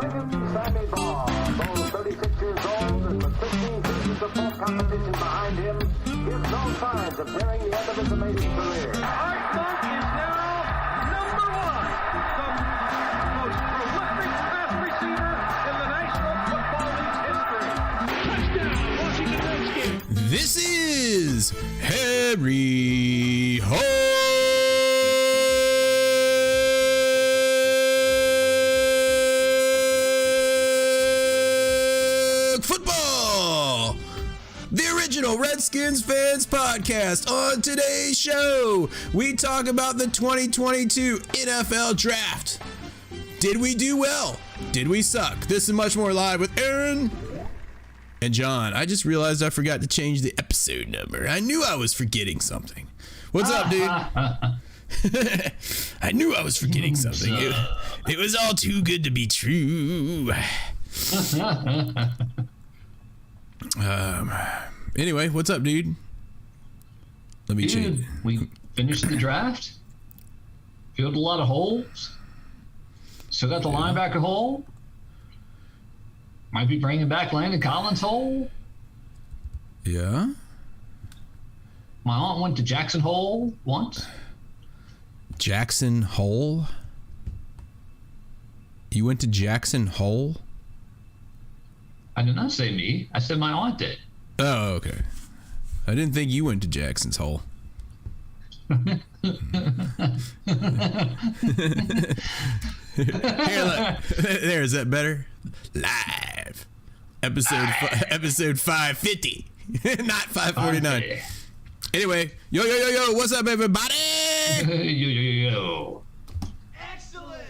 Sammy Baugh, though 36 years old and with 15 seasons of full competition behind him, gives no signs of nearing the end of his amazing career. Art Monk is now number one, the most prolific pass receiver in the National Football League's history. Touchdown, Washington Redskins. This is Harry Hogue Football, the original Redskins Fans podcast. On today's show, we talk about the 2022 NFL Draft. Did we do well? Did we suck? This and much more live with Aaron and John. I just realized I forgot to change the episode number. I knew I was forgetting something. What's up, dude? I knew I was forgetting something. It was all too good to be true. Anyway, what's up, dude? Let me change. We finished the draft. Filled a lot of holes. Still got the linebacker hole. Might be bringing back Landon Collins' hole. Yeah. My aunt went to Jackson Hole once. Jackson Hole? You went to Jackson Hole? I did not say me. I said my aunt did. Oh, okay. I didn't think you went to Jackson's Hole. Here, look. There, is that better? Live. Episode 550. Not 549. Okay. Anyway, yo, what's up, everybody? Yo. Excellent.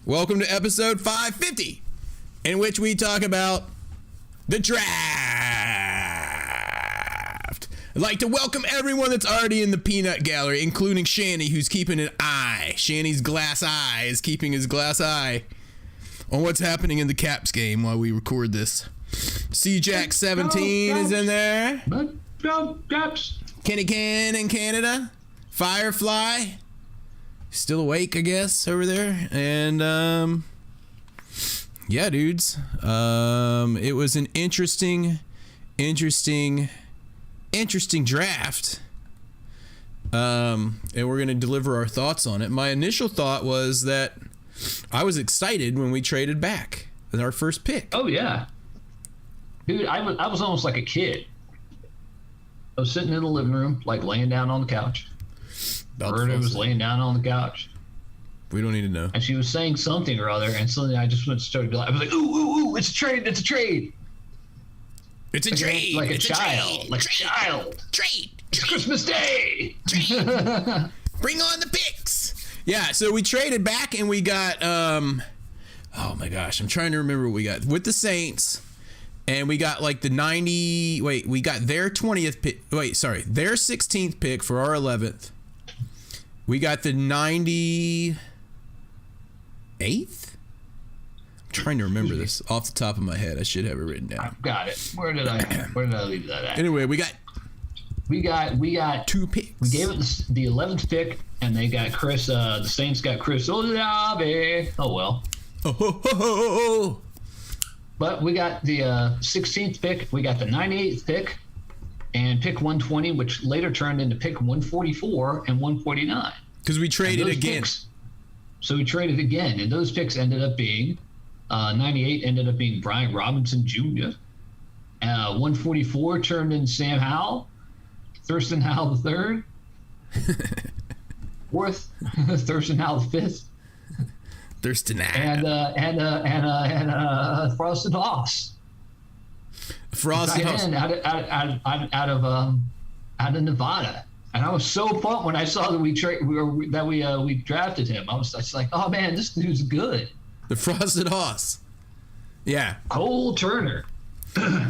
Welcome to episode 550, in which we talk about the draft. I'd like to welcome everyone that's already in the peanut gallery, including Shanny, who's keeping an eye. Shanny's glass eye is keeping his glass eye on what's happening in the Caps game while we record this. C-Jack 17 is in there. Caps. Kenny Can in Canada. Firefly. Still awake, I guess, over there. And, yeah, dudes. It was an interesting draft. And we're going to deliver our thoughts on it. My initial thought was that I was excited when we traded back with our first pick. Oh, yeah. Dude, I was almost like a kid. I was sitting in the living room, like laying down on the couch. Berta was laying down on the couch. We don't need to know. And she was saying something or other, and suddenly I just started. I was like, ooh, it's a trade. It's a trade. Like a child. Trade. It's Christmas Day. Trade. Bring on the picks. Yeah, so we traded back and we got, oh my gosh, I'm trying to remember what we got. With the Saints, and we got like the we got their 20th pick. Their 16th pick for our 11th. We got the 98th? I'm trying to remember this off the top of my head. I should have it written down. I've got it. Where did I leave that at? Anyway, we got 2 picks. We gave it the 11th pick, and they got Chris. The Saints got Chris Olave. Oh well. Oh. But we got the 16th pick. We got the 98th pick, and pick 120, which later turned into pick 144 and 149. Because we traded again. So we traded again, and those picks ended up being 98 ended up being Brian Robinson Jr. 144 turned into Sam Howell, Thurston Howell III, fourth, Thurston Howell V, Thurston and Frosted Hoss. Frosted Hoss out of Nevada. And I was so pumped when I saw that we drafted him. I was just like, oh man, this dude's good. The Frosted Hoss. Yeah. Cole Turner.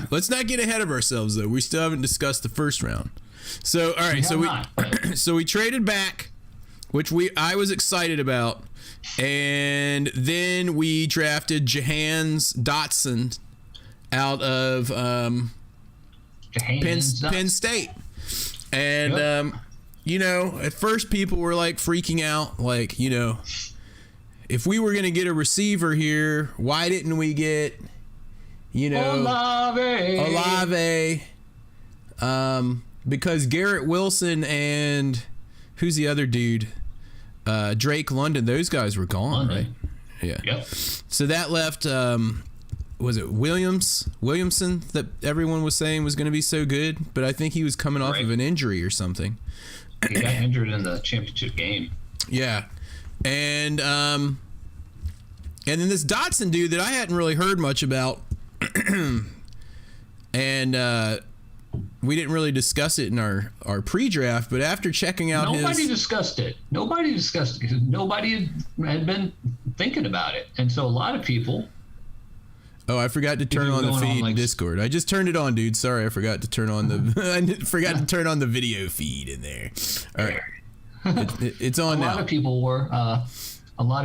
Let's not get ahead of ourselves though. We still haven't discussed the first round. So all right, so we traded back, which I was excited about, and then we drafted Jahans Dotson out of Penn State. And, at first people were like freaking out, like, if we were going to get a receiver here, why didn't we get, Olave? Because Garrett Wilson and who's the other dude? Drake London. Those guys were gone, right? Yeah. Yep. So that left, was it Williamson that everyone was saying was going to be so good, but I think he was coming off of an injury or something. He got injured in the championship game. Yeah. And then this Dotson dude that I hadn't really heard much about, and we didn't really discuss it in our pre-draft, but after checking out Nobody discussed it because nobody had been thinking about it. And so a lot of people... Oh, I forgot to turn on the feed in Discord. I just turned it on, dude. Sorry, I forgot to turn on the I forgot to turn on the video feed in there. All right. It's on now. A lot of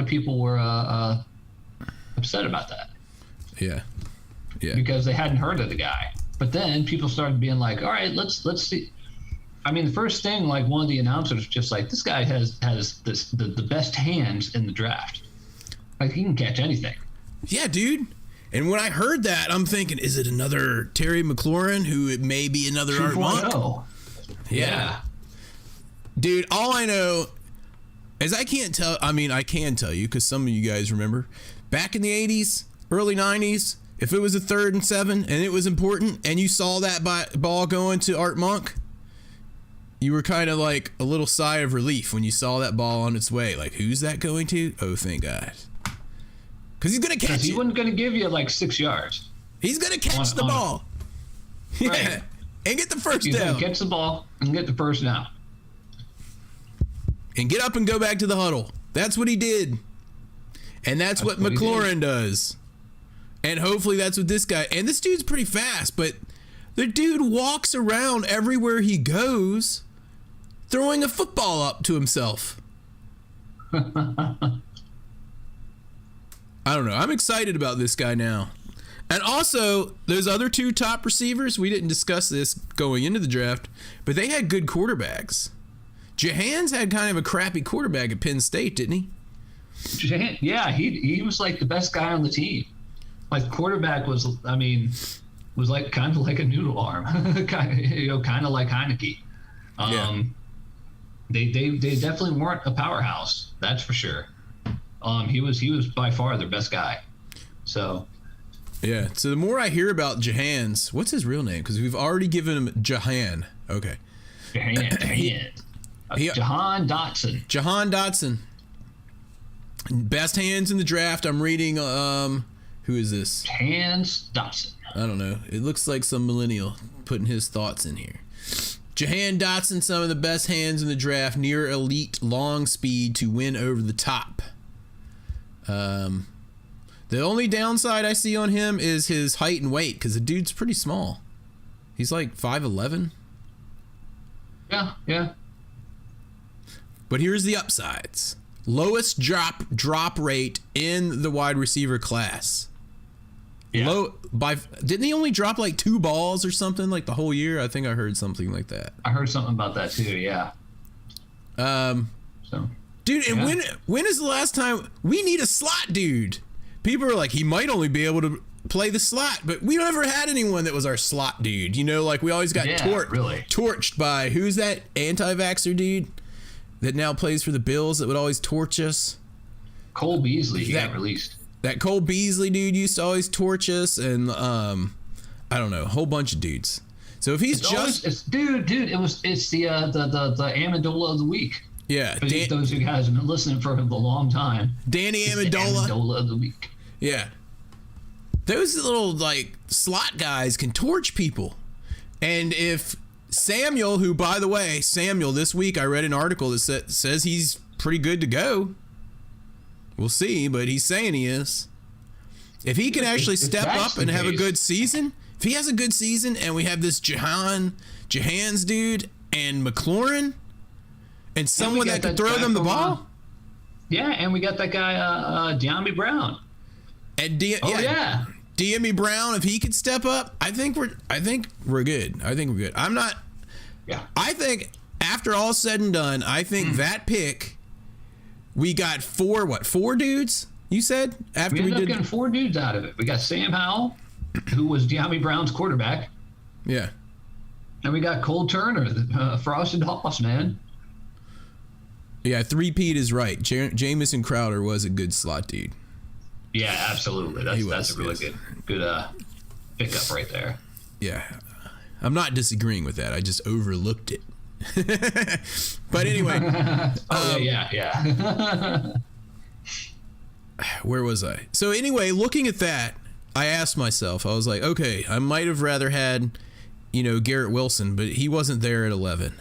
people were upset about that. Yeah. Because they hadn't heard of the guy. But then people started being like, all right, let's see. I mean, the first thing, like one of the announcers was just like, this guy has the best hands in the draft. Like, he can catch anything. Yeah, dude. And when I heard that, I'm thinking, is it another Terry McLaurin, who it may be another Art Monk? Yeah. Dude, all I know is I can tell you, because some of you guys remember, back in the 80s, early 90s, if it was a 3rd and 7 and it was important and you saw that ball going to Art Monk, you were kind of like a little sigh of relief when you saw that ball on its way. Like, who's that going to? Oh, thank God. Because he's going to catch it. He wasn't going to give you like 6 yards. He's going to catch the ball. Yeah. Right. And get the first He's down. going to catch the ball and get the first down. And get up and go back to the huddle. That's what he did. And that's what McLaurin does. And hopefully that's what this guy... And this dude's pretty fast, but the dude walks around everywhere he goes throwing a football up to himself. I don't know. I'm excited about this guy now. And also, those other 2 top receivers, we didn't discuss this going into the draft, but they had good quarterbacks. Jahans had kind of a crappy quarterback at Penn State, didn't he? Yeah, he was like the best guy on the team. Like, quarterback was like kind of like a noodle arm, kind of like Heineke. They definitely weren't a powerhouse, that's for sure. He was by far their best guy. So yeah. So the more I hear about Jahans, what's his real name? Because we've already given him Jahan. Okay. Jahan Dotson. Jahan Dotson. Best hands in the draft. I'm reading. Who is this? Hans Dotson. I don't know. It looks like some millennial putting his thoughts in here. Jahan Dotson, some of the best hands in the draft, near elite long speed to win over the top. The only downside I see on him is his height and weight, because the dude's pretty small. He's like 5'11". Yeah. But here's the upsides. Lowest drop rate in the wide receiver class. Yeah. Didn't he only drop like 2 balls or something like the whole year? I think I heard something like that. I heard something about that too. Yeah. Dude, and when is the last time we need a slot dude? People are like, he might only be able to play the slot, but we never had anyone that was our slot dude. Like we always got torched by, who's that anti-vaxxer dude that now plays for the Bills that would always torch us? Cole Beasley, he got released. That Cole Beasley dude used to always torch us, and I don't know, a whole bunch of dudes. So if he's it's the Amendola of the week. Yeah, those who guys have been listening for a long time. Danny Amendola. Amendola of the week. Yeah, those little like slot guys can torch people, and if Samuel, who by the way, this week I read an article that says he's pretty good to go. We'll see, but he's saying he is. If he can actually step up and have a good season, if he has a good season, and we have this Jahans dude and McLaurin, and someone that can throw them the ball. Yeah, and we got that guy, De'Ami Brown. And De'Ami Brown, if he could step up, I think we're good. I'm not. Yeah. I think after all said and done, I think that pick We got four dudes? You said after We we ended up did getting 4 dudes out of it. We got Sam Howell, who was De'Ami Brown's quarterback, yeah. and we got Cole Turner, the Frosted Hoss, man. Yeah, 3-peat is right. Jamison Crowder was a good slot dude. Yeah, absolutely. That's a really good pickup right there. Yeah. I'm not disagreeing with that. I just overlooked it. But anyway. Yeah. Where was I? So anyway, looking at that, I asked myself, I was like, okay, I might have rather had, Garrett Wilson, but he wasn't there at 11.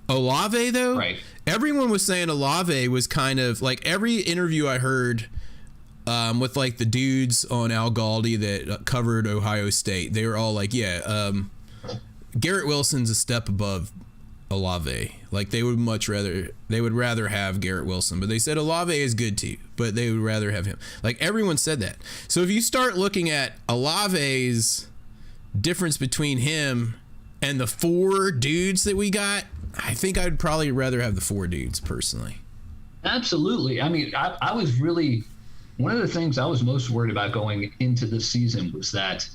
Olave, though? Right. Everyone was saying Olave was kind of like every interview I heard with like the dudes on Al Galdi that covered Ohio State, they were all like, Garrett Wilson's a step above Olave. Like they would rather have Garrett Wilson, but they said Olave is good too, but they would rather have him. Like everyone said that. So if you start looking at Olave's difference between him and the 4 dudes that we got, I think I'd probably rather have the 4 dudes personally. Absolutely. I mean, I was really, one of the things I was most worried about going into this season was that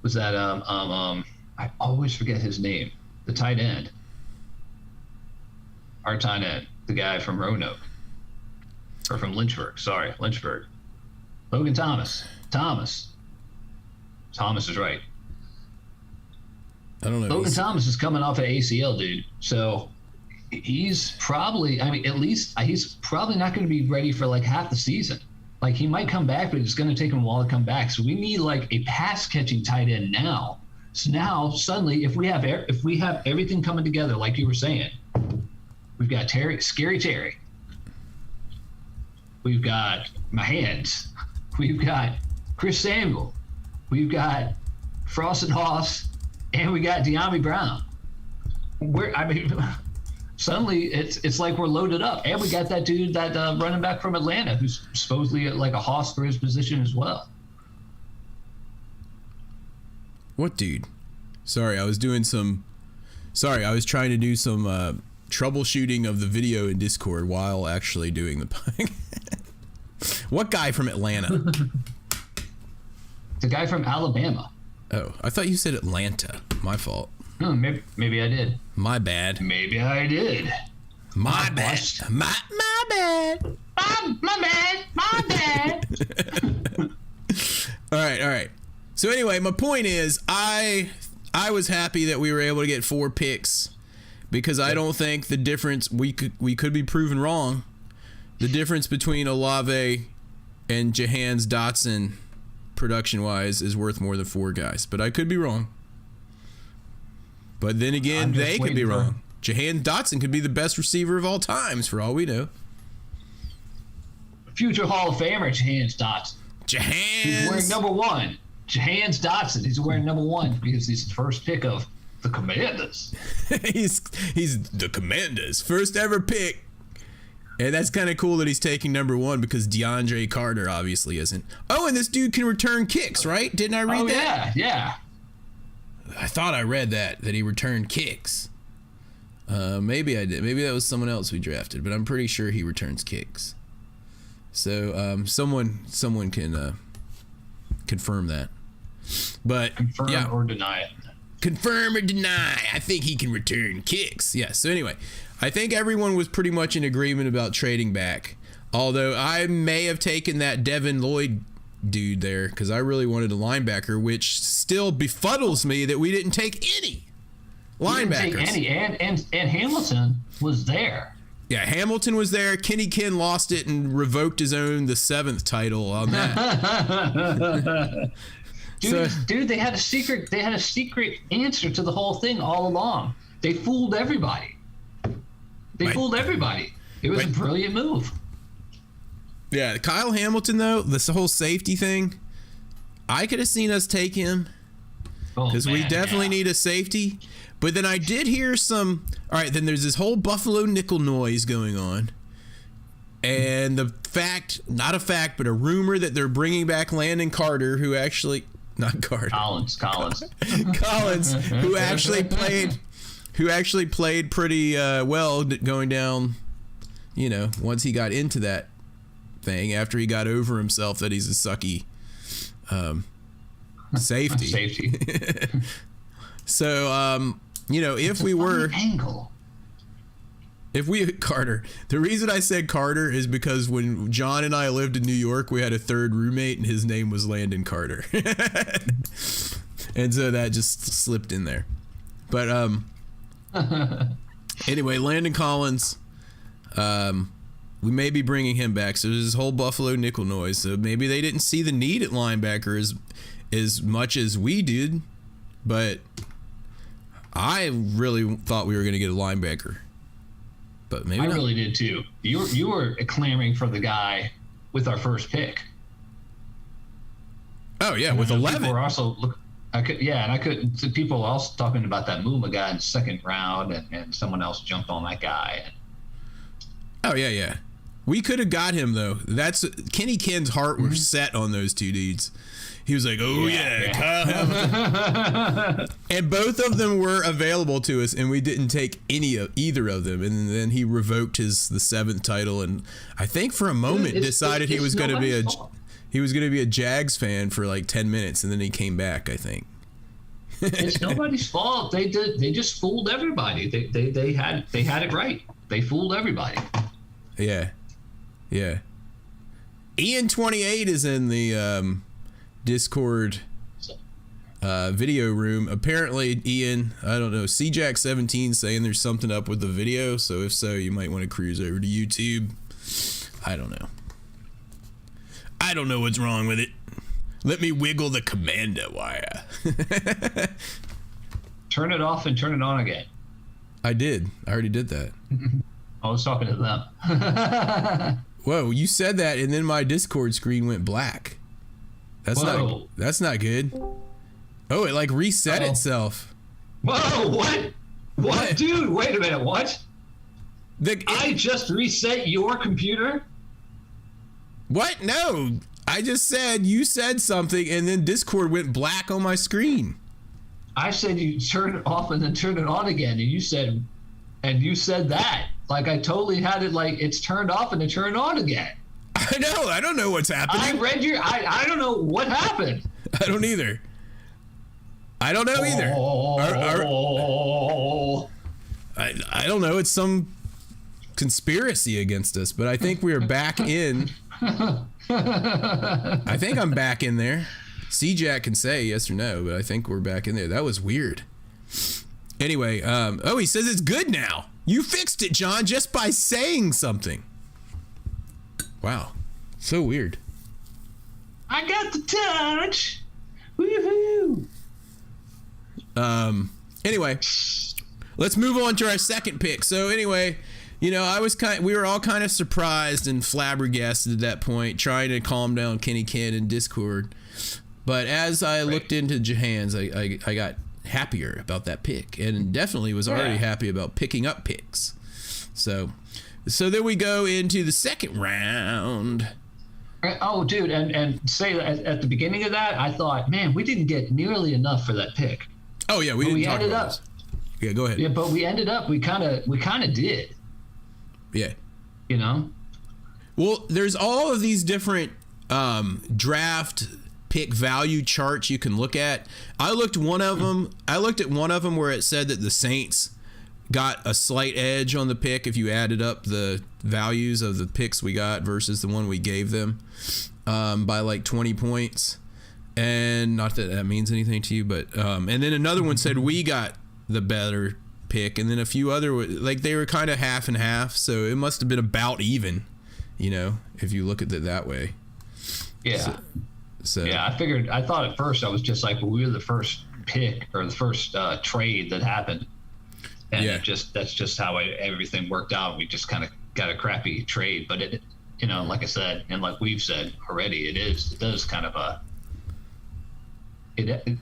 I always forget his name, the tight end, our tight end, the guy from Roanoke, or from Lynchburg. Logan Thomas. Thomas is right. I don't know. Logan Thomas is coming off an ACL, dude. So he's probably, at least he's probably not going to be ready for like half the season. Like he might come back, but it's going to take him a while to come back. So we need like a pass catching tight end now. So now suddenly, if we have everything coming together, like you were saying, we've got Scary Terry, we've got my hands, we've got Chris Samuel, we've got Frosted Hoss, and we got De'Ami Brown. Suddenly it's like we're loaded up, and we got that dude, that running back from Atlanta, who's supposedly like a hoss for his position as well. What dude? Sorry, I was trying to do some troubleshooting of the video in Discord while actually doing the podcast. What guy from Atlanta? The guy from Alabama. Oh, I thought you said Atlanta. My fault. Maybe I did. My bad. Maybe I did. My bad. My bad. My bad. All right. So anyway, my point is, I was happy that we were able to get 4 picks because I don't think the difference, we could be proven wrong. The difference between Olave and Jahan's Dotson production-wise is worth more than 4 guys, but I could be wrong. But then again, they could be wrong. Jahan Dotson could be the best receiver of all times, for all we know. Future Hall of Famer Jahan's Dotson. He's wearing number 1. Jahan's Dotson. He's wearing number 1 because he's the first pick of the Commanders. he's the Commanders' first ever pick. And that's kind of cool that he's taking number 1 because DeAndre Carter obviously isn't. Oh, and this dude can return kicks, right? Didn't I read that? Yeah. I thought I read that he returned kicks. Maybe I did. Maybe that was someone else we drafted, but I'm pretty sure he returns kicks. So someone can confirm that. But confirm or deny it. Confirm or deny. I think he can return kicks. Yeah. So anyway, I think everyone was pretty much in agreement about trading back. Although I may have taken that Devin Lloyd dude there because I really wanted a linebacker, which still befuddles me that we didn't take any linebackers. And Hamilton was there. Yeah, Hamilton was there. Kenny Ken lost it and revoked his own the 7th title on that. Dude, they had a secret answer to the whole thing all along. They fooled everybody. It was a brilliant move. Yeah, Kyle Hamilton though, this whole safety thing, I could have seen us take him because we definitely need a safety. But then I did hear some. All right, then there's this whole Buffalo nickel noise going on, and the fact, not a fact, but a rumor that they're bringing back Landon Carter, who actually, not Carter, Collins, who actually played pretty well going down you know, once he got into that thing, after he got over himself that he's a sucky safety. So, you know, if we were angle. If we Carter, the reason I said Carter is because when John and I lived in New York, we had a third roommate and his name was Landon Carter. And so that just slipped in there. But anyway, Landon Collins, we may be bringing him back. So there's this whole Buffalo nickel noise. So maybe they didn't see the need at linebacker as much as we did. But I really thought we were going to get a linebacker. But maybe I not. really did too. You were clamoring for the guy with our first pick. Oh yeah, with 11. People were also people were also talking about that Muma guy in the second round, and someone else jumped on that guy. Oh yeah. We could have got him though. That's Kenny Ken's heart was set on those two dudes. He was like, "Oh yeah, Kyle Hamilton." And both of them were available to us, and we didn't take either of them. And then he revoked the 7th title, and I think for a moment decided he was going to be a Jags fan for like 10 minutes, and then he came back. I think it's nobody's fault. They just fooled everybody. They had it right. They fooled everybody. Yeah. Ian 28 is in the Discord video room. Apparently, Ian, I don't know, CJack 17 saying there's something up with the video. So if so, you might want to cruise over to YouTube. I don't know what's wrong with it. Let me wiggle the commando wire. Turn it off and turn it on again. I did. I already did that. I was talking to them. Whoa, you said that, and then my Discord screen went black. That's not good. Oh, it like reset itself. Whoa, what? Dude, wait a minute, what? I just reset your computer? What? No. I just said you said something, and then Discord went black on my screen. I said you turn it off and then turn it on again, and you said that. Like I totally had it like it's turned off and it turned on again. I know. I don't know what's happening. I don't know what happened. I don't either. I don't know either. I don't know. It's some conspiracy against us, but I think we are back in. I think I'm back in there. CJack can say yes or no, but I think we're back in there. That was weird. Anyway, he says it's good now. You fixed it, John, just by saying something. Wow. So weird. I got the touch. Woohoo. Anyway, let's move on to our second pick. So anyway, you know, we were all kind of surprised and flabbergasted at that point, trying to calm down Kenny Ken in Discord. But as I looked into Jahan's, I got happier about that pick, and definitely was already happy about picking up picks. So then we go into the second round. Oh, dude, and say at the beginning of that, I thought, man, we didn't get nearly enough for that pick. Oh yeah, we didn't talk about this. Yeah, go ahead. Yeah, but we ended up, we kind of did. Yeah. You know. Well, there's all of these different draft pick value charts you can look at. I looked at one of them where it said that the Saints got a slight edge on the pick if you added up the values of the picks we got versus the one we gave them by like 20 points. And not that that means anything to you, but and then another one said we got the better pick, and then a few other, like they were kind of half and half, so it must have been about even, you know, if you look at it that way. Yeah. So yeah, I thought at first I was just like, well, we were the first pick or the first trade that happened, and that's just how everything worked out. We just kind of got a crappy trade, but it, you know, like I said, and like we've said already, it does kind of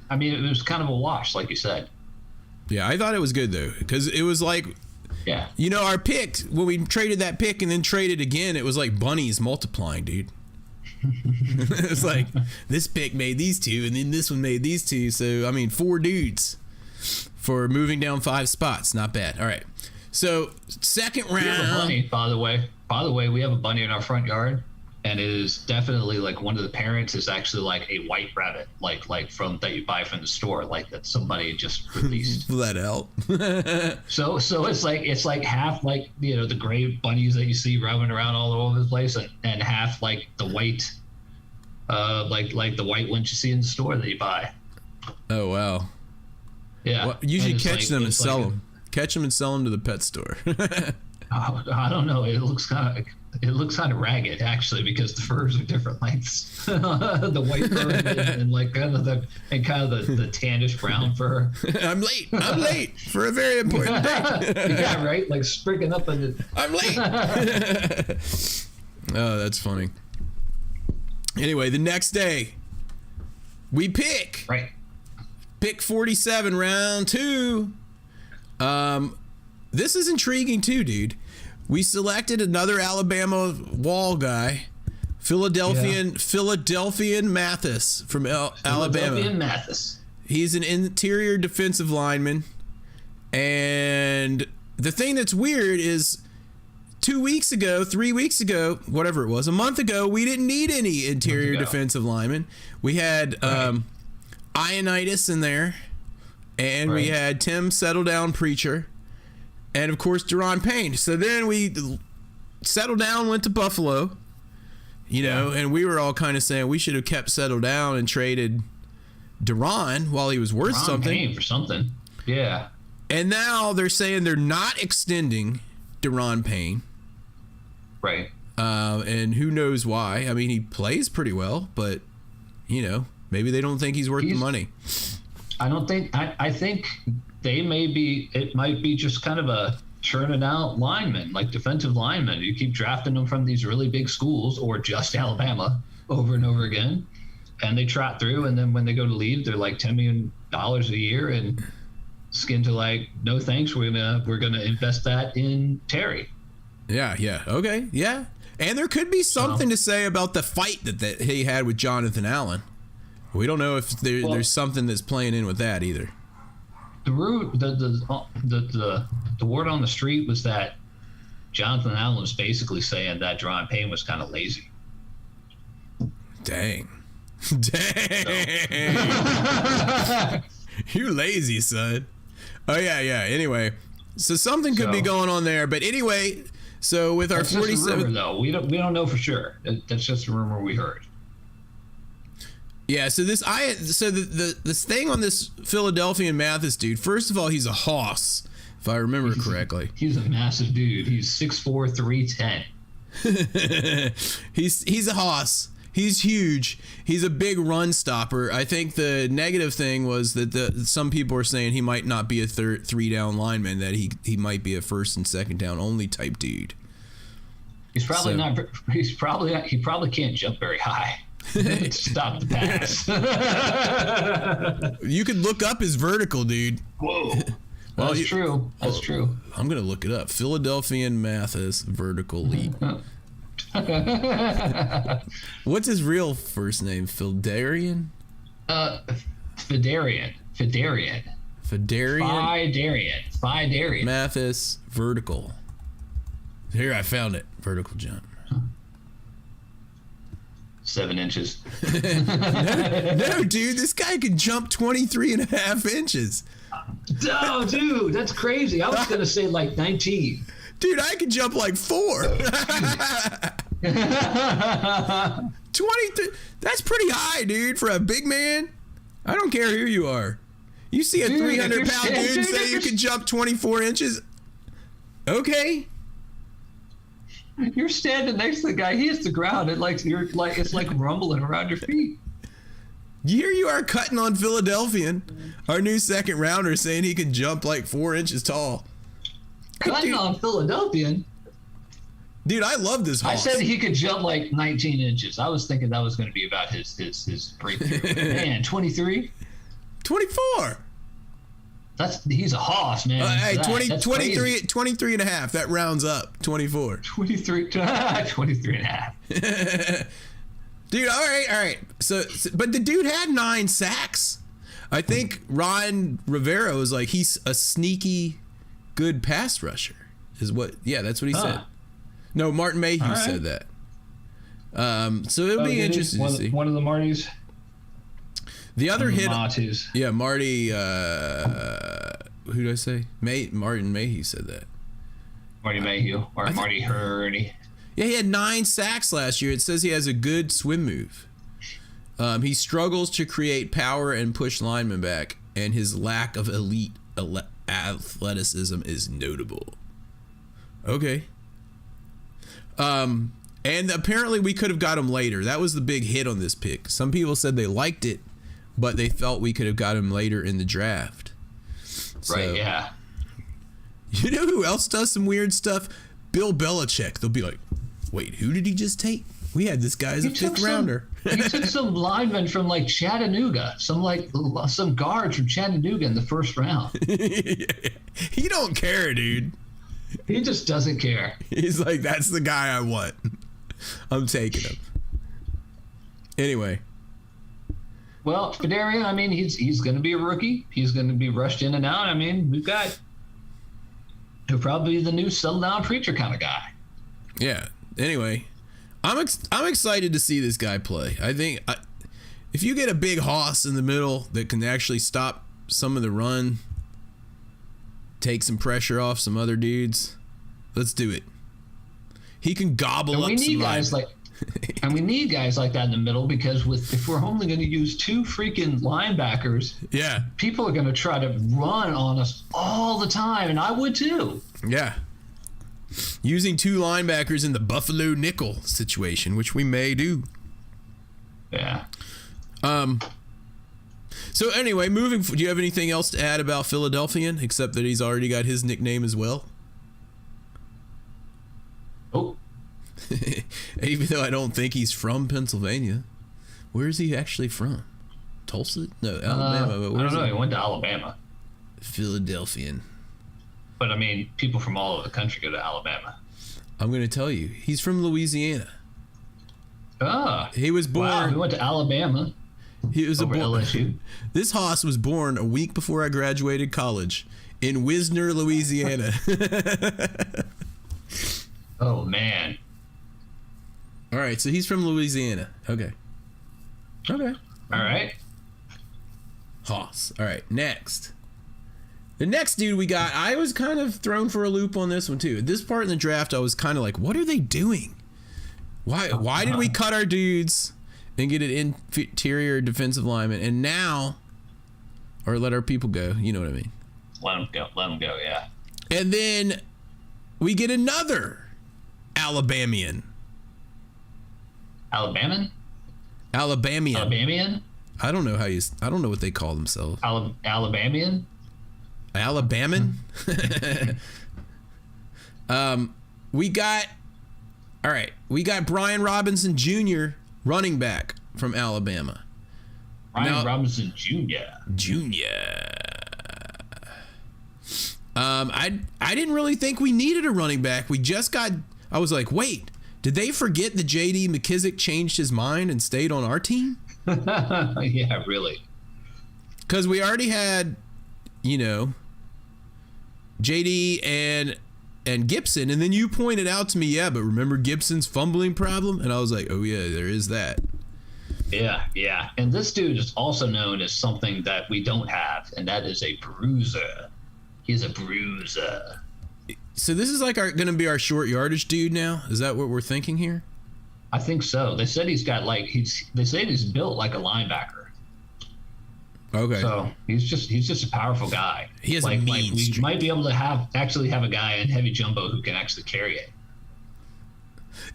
I mean, it was kind of a wash, like you said. Yeah, I thought it was good though, because it was like, yeah, you know, our pick when we traded that pick and then traded again, it was like bunnies multiplying, dude. It's like this pick made these two, and then this one made these two. So I mean, 4 dudes for moving down 5 spots. Not bad. All right. So second round. You have a bunny, by the way. By the way, we have a bunny in our front yard, and it is definitely like one of the parents is actually like a white rabbit, like from that you buy from the store, like that somebody just released. Let out. So it's like half like, you know, the gray bunnies that you see roaming around all over the place, and half like the white, like the white ones you see in the store that you buy. Oh wow. Yeah. Well, usually And catch them and sell like them. Catch them and sell them to the pet store. I don't know. It looks kind of ragged actually, because the furs are different lengths. The white fur and like kind of the tannish brown fur. I'm late for a very important day. Yeah, right. Like sprigging up in the. I'm late. Oh, that's funny. Anyway, the next day, we pick Right. 47, round 2. This is intriguing too, dude. We selected another Alabama wall guy, Philadelphian Mathis from Alabama. Philadelphian Mathis. He's an interior defensive lineman. And the thing that's weird is 3 weeks ago, whatever it was, a month ago, we didn't need any interior defensive linemen. We had Ionitis in there, and we had Tim Settle Down Preacher, and of course Deron Payne. So then we settled down, went to Buffalo, you know, and we were all kind of saying we should have kept Settle Down and traded Deron while he was worth something. Payne for something. Yeah. And now they're saying they're not extending Deron Payne. Right. And who knows why? I mean, he plays pretty well, but you know, maybe they don't think he's worth the money. I think they it might be just kind of a churning out lineman, like defensive lineman. You keep drafting them from these really big schools or just Alabama over and over again, and they trot through, and then when they go to leave, they're like $10 million a year, and Skins are like, no thanks, we're gonna invest that in Terry. Yeah, okay, yeah. And there could be something to say about the fight that he had with Jonathan Allen. We don't know if there's something that's playing in with that either. The word on the street was that Jonathan Allen was basically saying that Deron Payne was kind of lazy. Dang. You lazy, son. Oh yeah. Anyway, so something could be going on there. But anyway, so with our 47, though, we don't know for sure. That's just a rumor we heard. Yeah, so this thing on this Philadelphian Mathis dude. First of all, he's a hoss, if I remember correctly. He's a massive dude. He's 6'4", 310. He's a hoss. He's huge. He's a big run stopper. I think the negative thing was that some people are saying he might not be a three down lineman. That he might be a first and second down only type dude. He's probably not. He probably can't jump very high. Stop the pass. You could look up his vertical, dude. Whoa. That's true. That's true. I'm gonna look it up. Philadelphian Mathis vertical leap. What's his real first name? Fidarian? Fidarian. Mathis vertical. Here, I found it. Vertical jump. 7 inches. No, dude, this guy can jump 23.5 inches. Oh, dude, that's crazy. I was gonna say like 19. Dude, I can jump like 4. 23. That's pretty high, dude, for a big man. I don't care who you are. You see a 300-pound dude say you can jump 24 inches? Okay. You're standing next to the guy. He hits the ground. It's like rumbling around your feet. Here you are cutting on Philadelphian, our new second rounder, saying he can jump like 4 inches tall. Cutting on Philadelphian? Dude, I love this hoss. I said he could jump like 19 inches. I was thinking that was going to be about his breakthrough. Man, 23? 24. He's a hoss, man. Hey, 23 and a half. That rounds up. 24. 23 and a half. Dude, all right. So, but the dude had 9 sacks. I think Ron Rivera was like, he's a sneaky good pass rusher. That's what he said. No, Martin Mayhew All right. said that. So it'll be interesting to see. One of the Martys. The other hit, Martys. yeah, Marty. Who did I say? Martin Mayhew said that. Marty Mayhew or Marty Hurdy. Yeah, he had 9 sacks last year. It says he has a good swim move. He struggles to create power and push linemen back, and his lack of elite athleticism is notable. Okay. And apparently we could have got him later. That was the big hit on this pick. Some people said they liked it, but they felt we could have got him later in the draft. Right, yeah. You know who else does some weird stuff? Bill Belichick. They'll be like, wait, who did he just take? We had this guy as a 5th rounder. He took some lineman from like Chattanooga, some guard from Chattanooga in the 1st round. He don't care, dude. He just doesn't care. He's like, that's the guy I want. I'm taking him. Anyway. Well, Fedarian, I mean, he's going to be a rookie. He's going to be rushed in and out. I mean, he'll probably be the new settle down preacher kind of guy. Yeah. Anyway, I'm excited to see this guy play. I think if you get a big hoss in the middle that can actually stop some of the run, take some pressure off some other dudes, let's do it. He can gobble up some guys like, and we need guys like that in the middle because if we're only going to use 2 freaking linebackers, yeah, people are going to try to run on us all the time, and I would too. Yeah. Using 2 linebackers in the Buffalo nickel situation, which we may do. Yeah. So anyway, do you have anything else to add about Philadelphian except that he's already got his nickname as well? Oh. Even though I don't think he's from Pennsylvania. Where is he actually from? Tulsa? No, Alabama. But I don't know. He went to Alabama. Philadelphian. But I mean, people from all over the country go to Alabama. I'm going to tell you, he's from Louisiana. He was born. Wow, he went to Alabama. He was over LSU. This hoss was born a week before I graduated college in Wisner, Louisiana. Oh man. All right, so he's from Louisiana. Okay. All right. Hoss. All right, next. The next dude we got, I was kind of thrown for a loop on this one too. At this part in the draft, I was kind of like, what are they doing? Why did we cut our dudes and get an interior defensive lineman and now, or let our people go, you know what I mean? Let them go, yeah. And then we get another Alabamian. Alabamian? I don't know what they call themselves. Alabamian? Alabaman? We got Brian Robinson Jr., running back from Alabama. Robinson Jr. I didn't really think we needed a running back. I was like, wait, did they forget that J.D. McKissick changed his mind and stayed on our team? Yeah, really. Because we already had, J.D. and Gibson, and then you pointed out to me, yeah, but remember Gibson's fumbling problem? And I was like, oh yeah, there is that. Yeah. And this dude is also known as something that we don't have, and that is a bruiser. He's a bruiser. So this is like going to be our short yardage dude now? Is that what we're thinking here? I think so. They said he's got he's built like a linebacker. Okay. So he's just a powerful guy. He has we streak. might be able to have a guy in heavy jumbo who can actually carry it.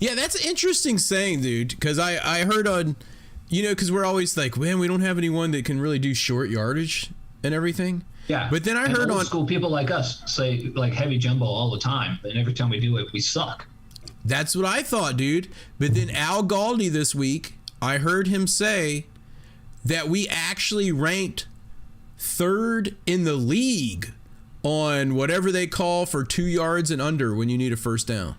Yeah, that's an interesting saying, dude, because I heard on, because we're always like, man, we don't have anyone that can really do short yardage and everything. Yeah. But then I heard old on school people like us say like heavy jumbo all the time, and every time we do it, we suck. That's what I thought, dude. But then Al Galdi this week, I heard him say that we actually ranked 3rd in the league on whatever they call for 2 yards and under when you need a first down.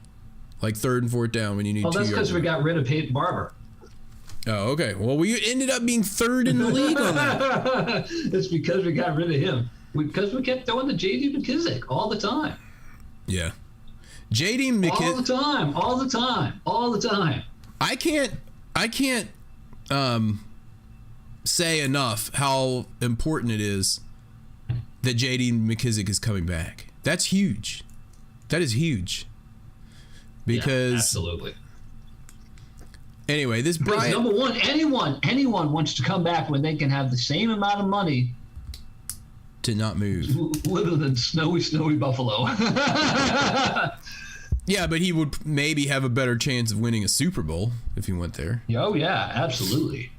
Like 3rd and 4th down when you need 2 yards. Well, that's because we got rid of Peyton Barber. Oh, okay. Well, we ended up being 3rd in the league on that. It's because we got rid of him. Because we kept throwing the J.D. McKissick all the time. Yeah. JD McKissic. All the time. I can't say enough how important it is that JD McKissic is coming back. That's huge. That is huge. Because absolutely. Anyway, this Bryant. Number one, anyone wants to come back when they can have the same amount of money to not move. Little than snowy Buffalo. Yeah, but he would maybe have a better chance of winning a Super Bowl if he went there. Oh yeah, absolutely.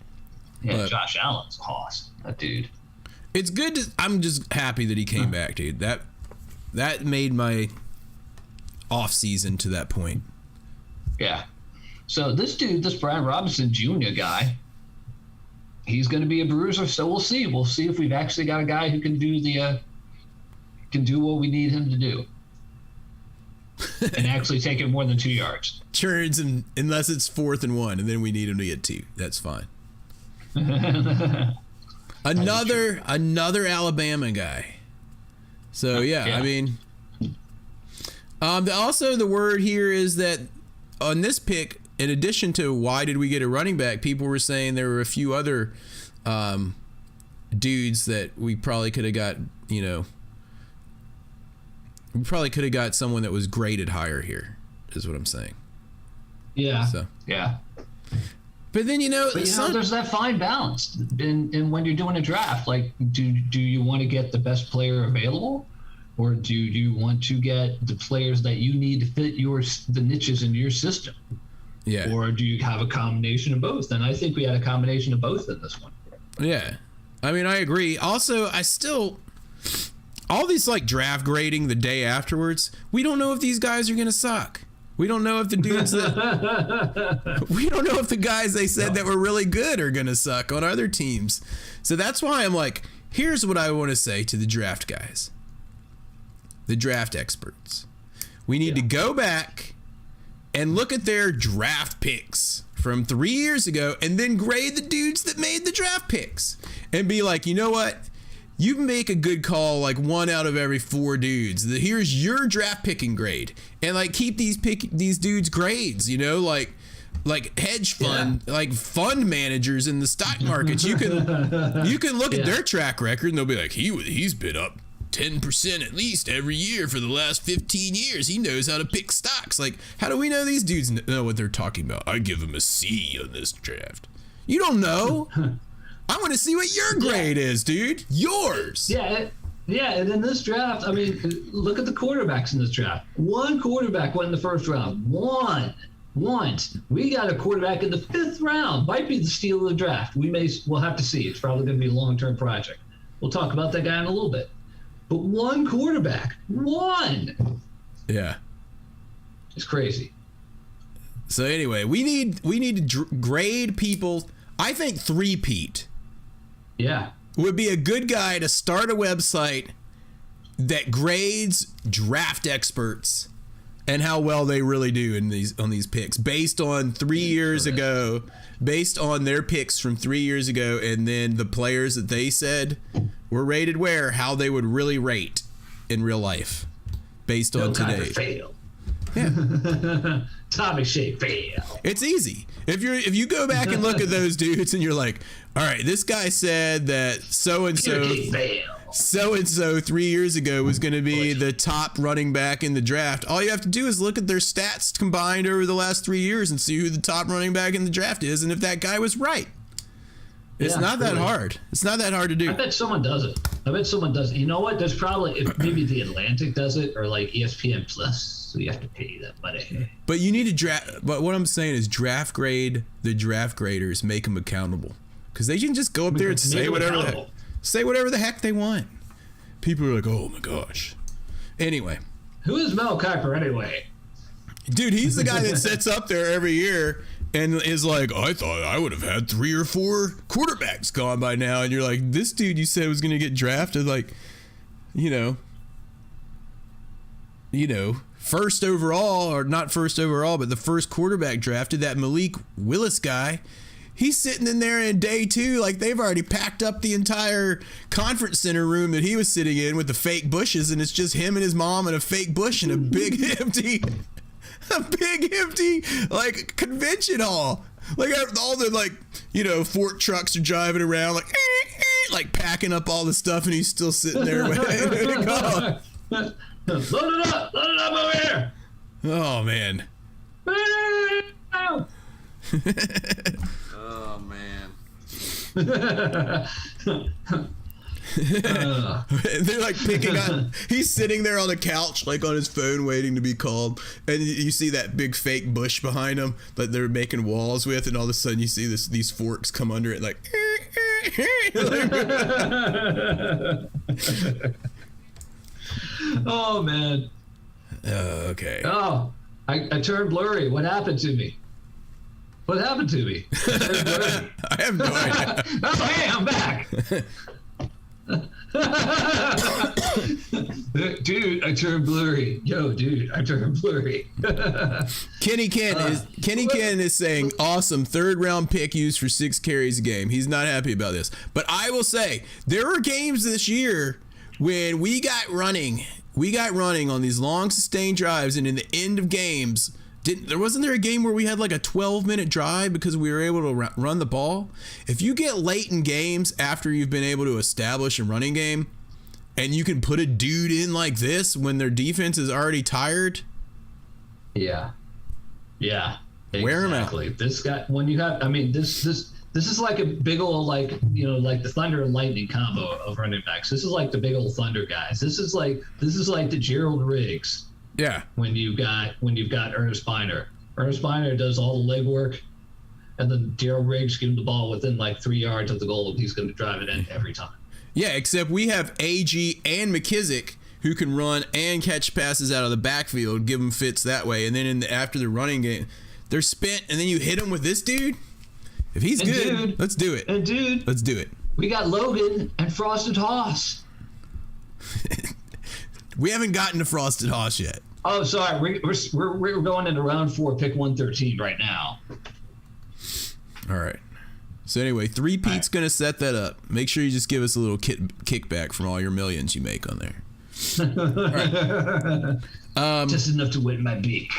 Yeah, But Josh Allen's awesome. That dude. it's good to, I'm just happy that he came back, dude. That made my off season to that point. Yeah. So this Brian Robinson Jr. guy, he's going to be a bruiser. So we'll see. We'll see if we've actually got a guy who can do what we need him to do, and actually take it more than 2 yards. Turns and unless it's 4th and 1, and then we need him to get 2. That's fine. Another Alabama guy. So yeah. I mean, also the word here is that on this pick, in addition to why did we get a running back, people were saying there were a few other dudes that we probably could have got. We probably could have got someone that was graded higher here, is what I'm saying. Yeah. So yeah. But then there's that fine balance in when you're doing a draft. Like, do you want to get the best player available, or do you want to get the players that you need to fit the niches in your system? Yeah. Or do you have a combination of both? And I think we had a combination of both in this one. Yeah. I mean, I agree. Also, all these like draft grading the day afterwards, we don't know if these guys are going to suck. We don't know if the dudes we don't know if the guys they said that were really good are going to suck on other teams. So that's why I'm like, here's what I want to say to the draft guys, the draft experts. We need to go back and look at their draft picks from 3 years ago and then grade the dudes that made the draft picks and be like, you know what? You make a good call like 1 out of every 4 dudes. Here's your draft picking grade. And like keep these dudes grades, like hedge fund, like fund managers in the stock markets. You can look at their track record and they'll be like, he's been up 10% at least every year for the last 15 years. He knows how to pick stocks. Like, how do we know these dudes know what they're talking about? I give him a C on this draft. You don't know. I want to see what your grade is, dude. Yours. Yeah, and in this draft, I mean, look at the quarterbacks in this draft. 1 quarterback went in the first round. Once. We got a quarterback in the 5th round. Might be the steal of the draft. We'll have to see. It's probably going to be a long-term project. We'll talk about that guy in a little bit. But 1 quarterback. 1. Yeah. It's crazy. So anyway, we need to grade people. I think 3-peat. Yeah. Would be a good guy to start a website that grades draft experts and how well they really do on these picks based on 3 years ago, based on their picks from 3 years ago, and then the players that they said were rated where, how they would really rate in real life based on today. Fail. Yeah. Tommy Shea fail. It's easy. If you go back and look at those dudes and you're like, all right, this guy said that so and so 3 years ago was going to be the top running back in the draft. All you have to do is look at their stats combined over the last 3 years and see who the top running back in the draft is, and if that guy was right. It's not that hard. It's not that hard to do. I bet someone does it. You know what? There's probably maybe the Atlantic does it, or like ESPN Plus. So you have to pay that money. But you need to draft. But what I'm saying is draft grade the draft graders, make them accountable, because they can just go up there and say whatever the heck they want. People are like, oh my gosh. Anyway, who is Mel Kiper anyway? Dude, he's the guy that sits up there every year and is like, I thought I would have had 3 or 4 quarterbacks gone by now. And you're like, this dude you said was going to get drafted, like, first overall, or not first overall, but the first quarterback drafted, that Malik Willis guy. He's sitting in there in day 2, like they've already packed up the entire conference center room that he was sitting in with the fake bushes, and it's just him and his mom and a fake bush and a big empty like convention hall. Like all the fork trucks are driving around like packing up all the stuff, and he's still sitting there waiting to go. Load it up over here. Oh man. Oh man. They're like picking on. He's sitting there on the couch, like on his phone, waiting to be called. And you see that big fake bush behind him that they're making walls with, and all of a sudden you see these forks come under it, like. Oh man. Okay. Oh, I turned blurry. What happened to me? I turned blurry. I have no idea. Oh, hey, I'm back. Dude, I turned blurry. Yo, dude, I turned blurry. Kenny Ken is saying, awesome, 3rd round pick used for 6 carries a game. He's not happy about this. But I will say, there were games this year when we got running on these long sustained drives, and in the end of games, wasn't there a game where we had like a 12-minute drive because we were able to run the ball? If you get late in games after you've been able to establish a running game, and you can put a dude in like this when their defense is already tired. Yeah. Wear him out. Exactly. This guy, when you have, this is like a big old, like the Thunder and Lightning combo of running backs. This is like the big old Thunder guys. This is like the Gerald Riggs. Yeah. When you've got Ernest Biner. Ernest Biner does all the legwork, and then Gerald Riggs gives him the ball within like 3 yards of the goal, and he's going to drive it in every time. Yeah, except we have AG and McKissick who can run and catch passes out of the backfield, give them fits that way, and then after the running game, they're spent, and then you hit them with this dude. If he's good, let's do it. And dude, let's do it. We got Logan and Frosted Hoss. We haven't gotten to Frosted Hoss yet. Oh, sorry. We're going into round 4, pick 113 right now. All right. So anyway, 3-Peat's going to set that up. Make sure you just give us a little kickback from all your millions you make on there. All right. Just enough to wet my beak.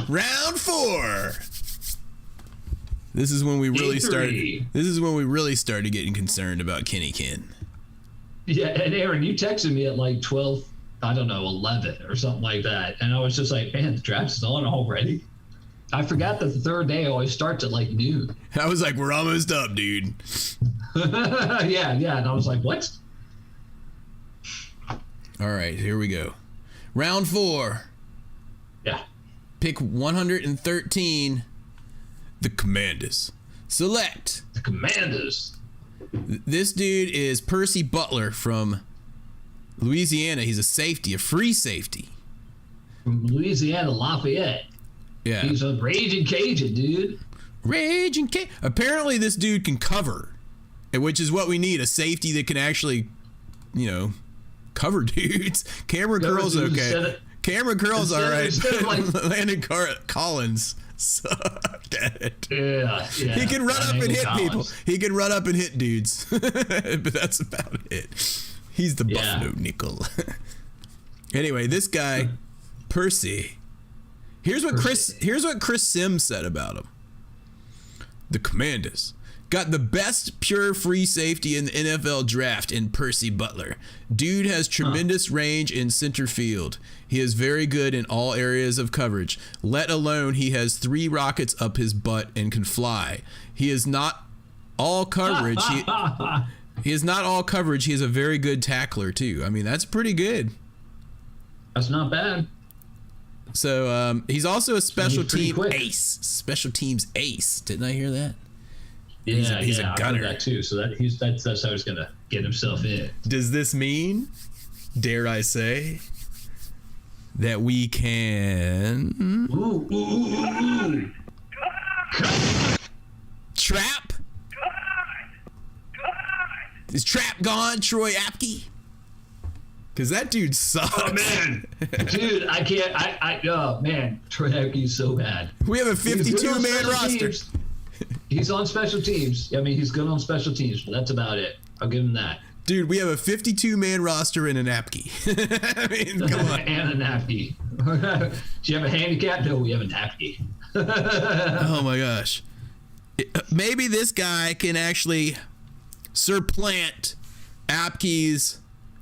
Round 4. This is when we really started getting concerned about Kenny Ken. Yeah, and Aaron, you texted me at like 12, I don't know, 11 or something like that. And I was just like, man, the draft's on already. I forgot that the 3rd day always starts at like noon. I was like, we're almost up, dude. Yeah. And I was like, what? All right, here we go. Round 4. Yeah. Pick 113. The Commanders. Select. The Commanders. This dude is Percy Butler from Louisiana. He's a safety, a free safety. From Louisiana, Lafayette. Yeah. He's a raging Cajun, dude. Raging Cajun. Apparently this dude can cover, which is what we need, a safety that can actually, cover dudes. Cameron Curl's okay. Cameron Curl's all right. Landon Collins sucked at it. Yeah. He can run up and hit people. He can run up and hit dudes. But that's about it. He's the Buffalo nickel. Anyway, this guy, Percy. Here's what Chris Sims said about him. The Commanders got the best pure free safety in the NFL draft in Percy Butler. Dude has tremendous range in center field. He is very good in all areas of coverage. Let alone he has 3 rockets up his butt and can fly. He is not all coverage. He is not all coverage. He is a very good tackler too. I mean, that's pretty good. That's not bad. So he's also a special team quick. ace. Special teams ace. Didn't I hear that? Yeah, he's a gunner. I heard that too. So that's how he's gonna get himself in. Does this mean, dare I say, that we can Ooh. Trap? Is Trap gone, Troy Apke? Because that dude sucks. Oh man, dude, I can't. Oh man, Troy Apke's so bad. We have a 52-man roster. Teams. He's on special teams. I mean, he's good on special teams, but that's about it. I'll give him that. Dude, we have a 52-man roster and an Apke. I mean, come on. And an Apke. Do you have a handicap? No, we have an Apke. Oh my gosh. Maybe this guy can actually supplant Apke's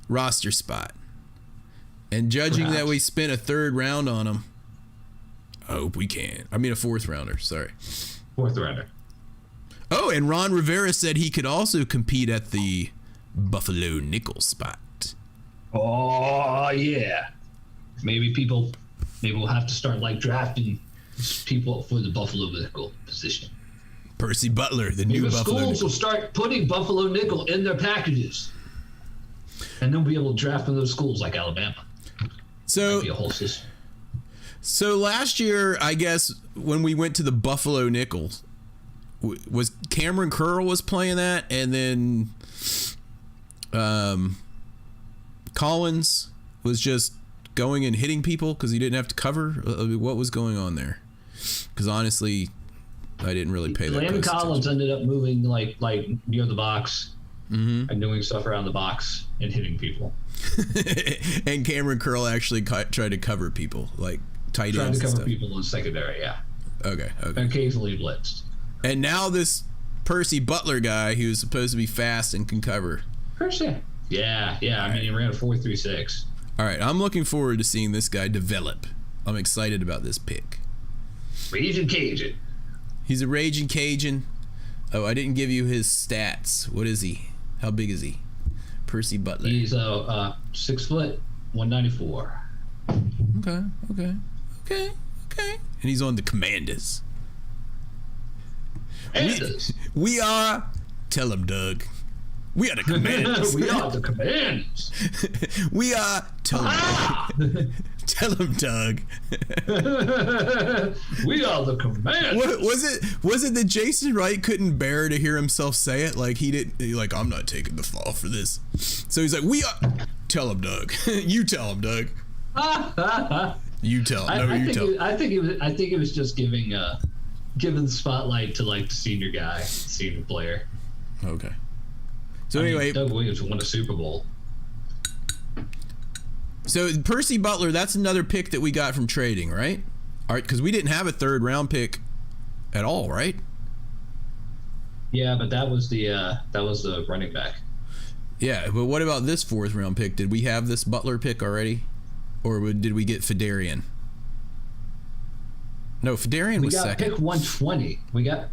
roster spot. And judging Perhaps. that we spent a third round on him, I hope we can. I mean, a fourth rounder. Sorry. Fourth rounder. Oh, and Ron Rivera said he could also compete at the Buffalo nickel spot. Oh yeah. Maybe we'll have to start like drafting people for the Buffalo nickel position. Percy Butler, the new Maybe Buffalo schools nickel. will start putting Buffalo nickel in their packages, and they'll be able to draft from those schools like Alabama. So, Be a whole system. so last year, I guess when we went to the Buffalo nickel, was Cameron Curl was playing that, and then Collins was just going and hitting people because he didn't have to cover. What was going on there? Because honestly, I didn't really pay that Landon close Collins attention. ended up moving like near the box and doing stuff around the box and hitting people. And Cameron Curl actually tried to cover people, like tight Trying ends to and cover stuff. people in secondary, yeah. Okay. And occasionally blitzed. And now this Percy Butler guy, who's supposed to be fast and can cover. Percy. Yeah. I mean, he ran a 4.36. All right, I'm looking forward to seeing this guy develop. I'm excited about this pick. Raging Cajun. He's a raging Cajun. Oh, I didn't give you his stats. What is he? How big is he? Percy Butler. He's 6 foot, 194. Okay. And he's on the Commanders. Commanders. We are. Tell him, Doug. We are the Commanders. We are the Commanders. We are. Tell him. Tell him, Doug. We are the Commanders. What was it that Jason Wright couldn't bear to hear himself say it? Like like, I'm not taking the fall for this. So he's like, we are. Tell him, Doug. You tell him, Doug. You tell him. No, you tell him. I think it was just giving the spotlight to like the senior guy, senior player. Okay. So I mean, anyway, Doug Williams won a Super Bowl. so Percy Butler, that's another pick that we got from trading, right? All right, because we didn't have a third round pick at all, right? Yeah, but that was the running back. Yeah, but what about this fourth round pick? Did we have this Butler pick already, or did we get Fedarian? No, Fedarian was second. Pick 120. We got.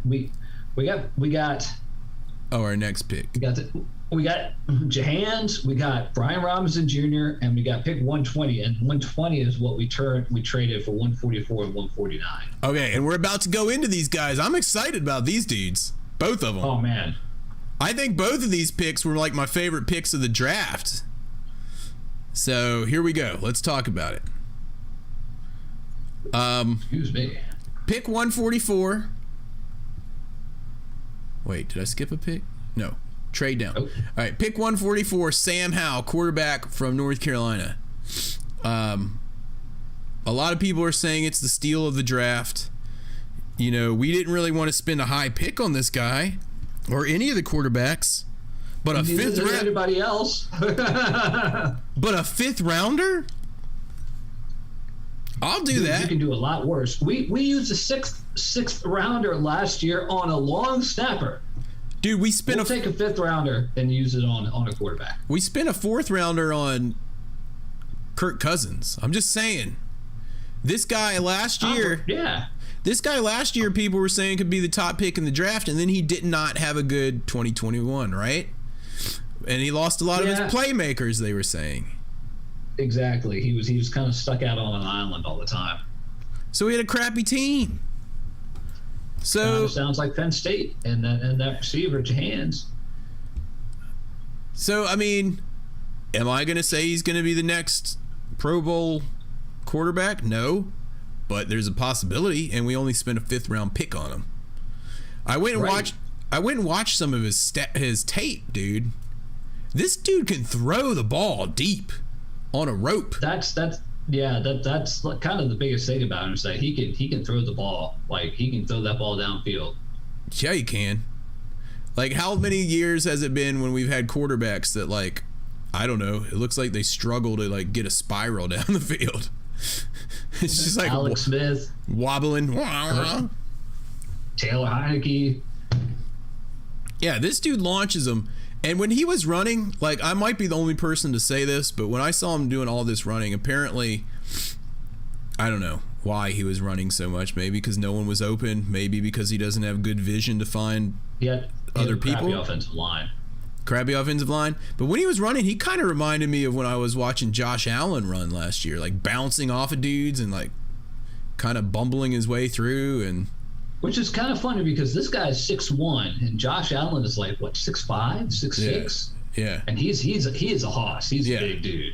Oh, our next pick. We got Jahans, we got Brian Robinson Jr., and we got pick 120, and 120 is what we traded for 144 and 149. Okay, and we're about to go into these guys. I'm excited about these dudes, both of them. Oh man, I think both of these picks were like my favorite picks of the draft. So here we go. Let's talk about it. Excuse me. Pick 144. Wait, did I skip a pick? No. Trade down. Oh. All right, pick 144, Sam Howell, quarterback from North Carolina. A lot of people are saying it's the steal of the draft. You know, we didn't really want to spend a high pick on this guy or any of the quarterbacks, but Neither does anybody else. but a fifth rounder? I'll do that. You can do a lot worse. We used a sixth rounder last year on a long snapper. Dude, we spent We'll take a fifth rounder and use it on a quarterback. We spent a fourth rounder on Kirk Cousins. I'm just saying. This guy last year, people were saying could be the top pick in the draft, and then he did not have a good 2021, right? And he lost a lot of his playmakers, they were saying. Exactly. He was kind of stuck out on an island all the time. So he had a crappy team. So sounds like Penn State and that receiver Jahans. So I mean, am I going to say he's going to be the next Pro Bowl quarterback? No, but there's a possibility, and we only spent a fifth round pick on him. I went and watched some of his tape, dude. This dude can throw the ball deep. on a rope. That's kind of the biggest thing about him is that he can throw the ball. Like, he can throw that ball downfield. Yeah, you can. Like, how many years has it been when we've had quarterbacks that, like, I don't know, it looks like they struggle to, like, get a spiral down the field. It's just like Alex Smith, wobbling. Taylor Heineke. Yeah, this dude launches them. And when he was running, like, I might be the only person to say this, but when I saw him doing all this running, apparently, I don't know why he was running so much. Maybe because no one was open. Maybe because he doesn't have good vision to find other people. Crappy offensive line. Crappy offensive line. But when he was running, he kind of reminded me of when I was watching Josh Allen run last year, like bouncing off of dudes and like kind of bumbling his way through. And which is kind of funny because this guy is 6'1", and Josh Allen is like, what, 6'5", 6'6"? Yeah. And he is a hoss. He's a big dude.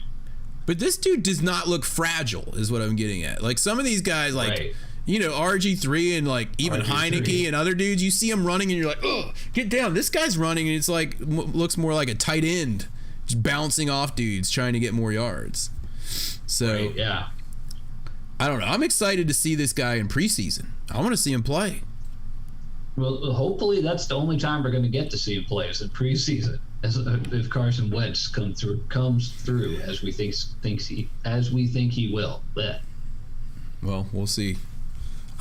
But this dude does not look fragile, is what I'm getting at. Like, some of these guys, like, right. You know, RG3 and, like, even RG3. Heineke and other dudes, you see him running and you're like, oh, get down. This guy's running and it's like, looks more like a tight end, just bouncing off dudes, trying to get more yards. So, Right, yeah. I don't know. I'm excited to see this guy in preseason. I want to see him play. Well, hopefully that's the only time we're going to get to see him play is in preseason. If Carson Wentz comes through as we think he will. But Well, we'll see.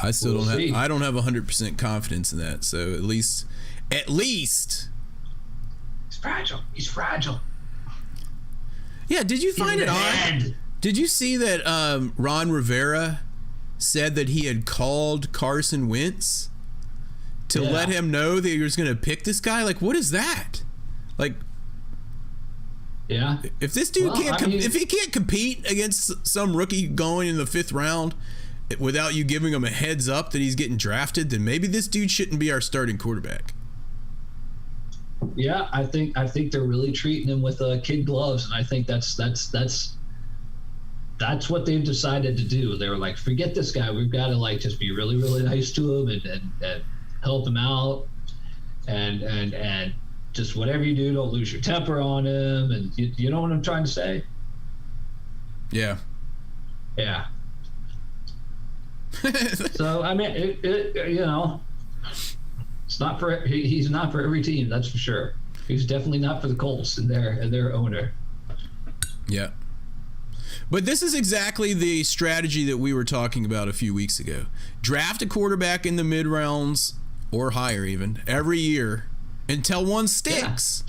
I still I don't have 100% confidence in that. So at least he's fragile. He's fragile. Yeah, did you find it odd? Did you see that Ron Rivera said that he had called Carson Wentz to let him know that he was going to pick this guy? Like, what is that? Like, yeah. If this dude if he can't compete against some rookie going in the 5th round without you giving him a heads up that he's getting drafted, then maybe this dude shouldn't be our starting quarterback. Yeah, I think they're really treating him with kid gloves, and I think that's what they've decided to do. They were like, forget this guy. We've got to like just be really, really nice to him and help him out, and just whatever you do, don't lose your temper on him. And you know what I'm trying to say? Yeah. Yeah. So I mean, you know, it's not for he's not for every team. That's for sure. He's definitely not for the Colts and their owner. Yeah. But this is exactly the strategy that we were talking about a few weeks ago. Draft a quarterback in the mid rounds or higher even every year until one sticks.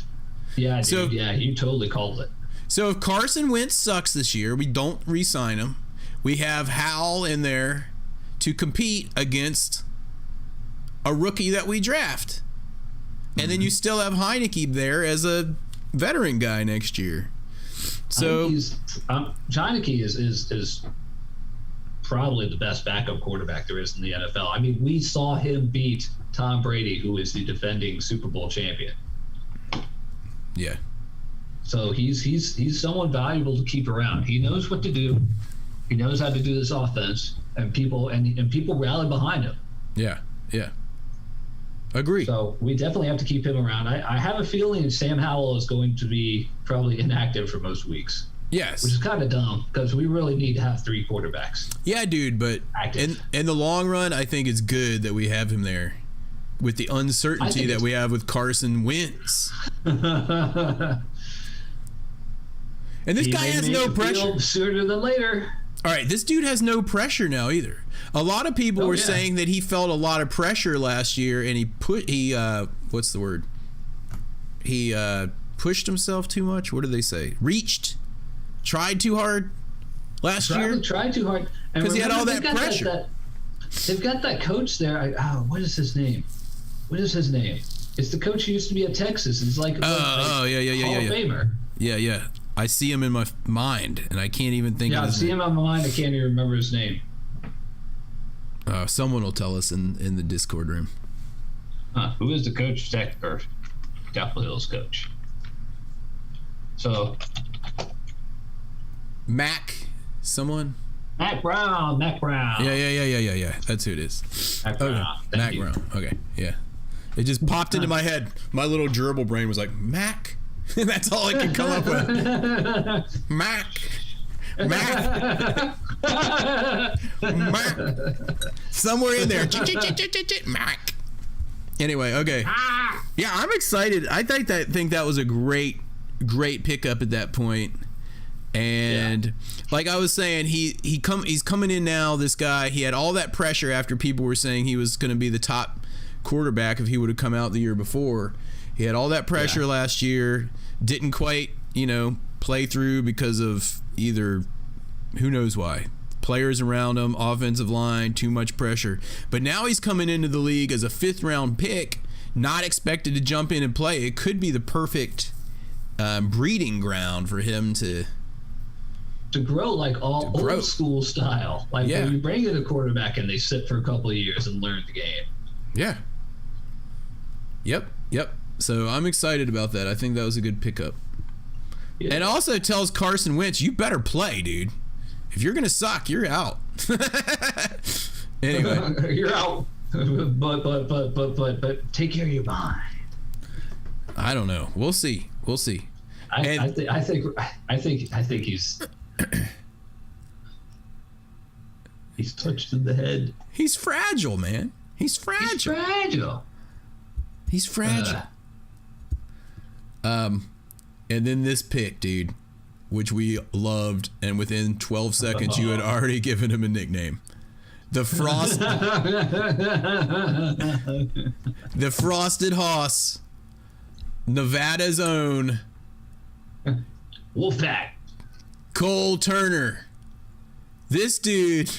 Yeah, dude, so, yeah, you totally called it. So if Carson Wentz sucks this year, we don't re-sign him. We have Howell in there to compete against a rookie that we draft. And then you still have Heineke there as a veteran guy next year. So Heineke is probably the best backup quarterback there is in the NFL. I mean, we saw him beat Tom Brady, who is the defending Super Bowl champion. Yeah. So he's someone valuable to keep around. He knows what to do. He knows how to do this offense, and people rally behind him. Yeah. Yeah. Agree. So we definitely have to keep him around. I have a feeling Sam Howell is going to be probably inactive for most weeks. Yes. Which is kind of dumb because we really need to have 3 quarterbacks. Yeah, dude, but in the long run, I think it's good that we have him there with the uncertainty that we have with Carson Wentz. And this guy has no pressure. Sooner than later. All right, this dude has no pressure now either. A lot of people were saying that he felt a lot of pressure last year, and he what's the word? He pushed himself too much. What do they say? Tried too hard last year. Tried too hard because he had all that pressure. They've got that coach there. What is his name? It's the coach who used to be at Texas. It's like Hall of Famer. Yeah. I see him in my mind, and I can't even think of his name. I see him on my mind. I can't even remember his name. Someone will tell us in the Discord room. Who is the coach? Chapel Hill's coach. So, Mac Brown. Yeah. That's who it is. Mac Brown. Okay. Mac Brown. Okay, yeah. It just popped into my head. My little gerbil brain was like, Mac? That's all I could come up with. Mac. Mac. Mac. Somewhere in there. Mac. Anyway, okay. Yeah, I'm excited. I think that was a great pickup at that point. And like I was saying, he's coming in now, this guy. He had all that pressure after people were saying he was going to be the top quarterback if he would have come out the year before. He had all that pressure last year, didn't quite, play through because of either who knows why. Players around him, offensive line, too much pressure. But now he's coming into the league as a 5th round pick, not expected to jump in and play. It could be the perfect breeding ground for him to grow, like old school style. Like when you bring in a quarterback and they sit for a couple of years and learn the game. Yeah. Yep. So I'm excited about that. I think that was a good pickup. Yeah. And also tells Carson Wentz, you better play, dude. If you're gonna suck, you're out. Anyway, you're out. But take care of your mind. I don't know. We'll see. I think he's touched in the head. He's fragile, man. He's fragile. And then this pick, dude, which we loved, and within 12 seconds you had already given him a nickname. The Frosted Hoss, Nevada's own Wolfpack, Cole Turner. This dude,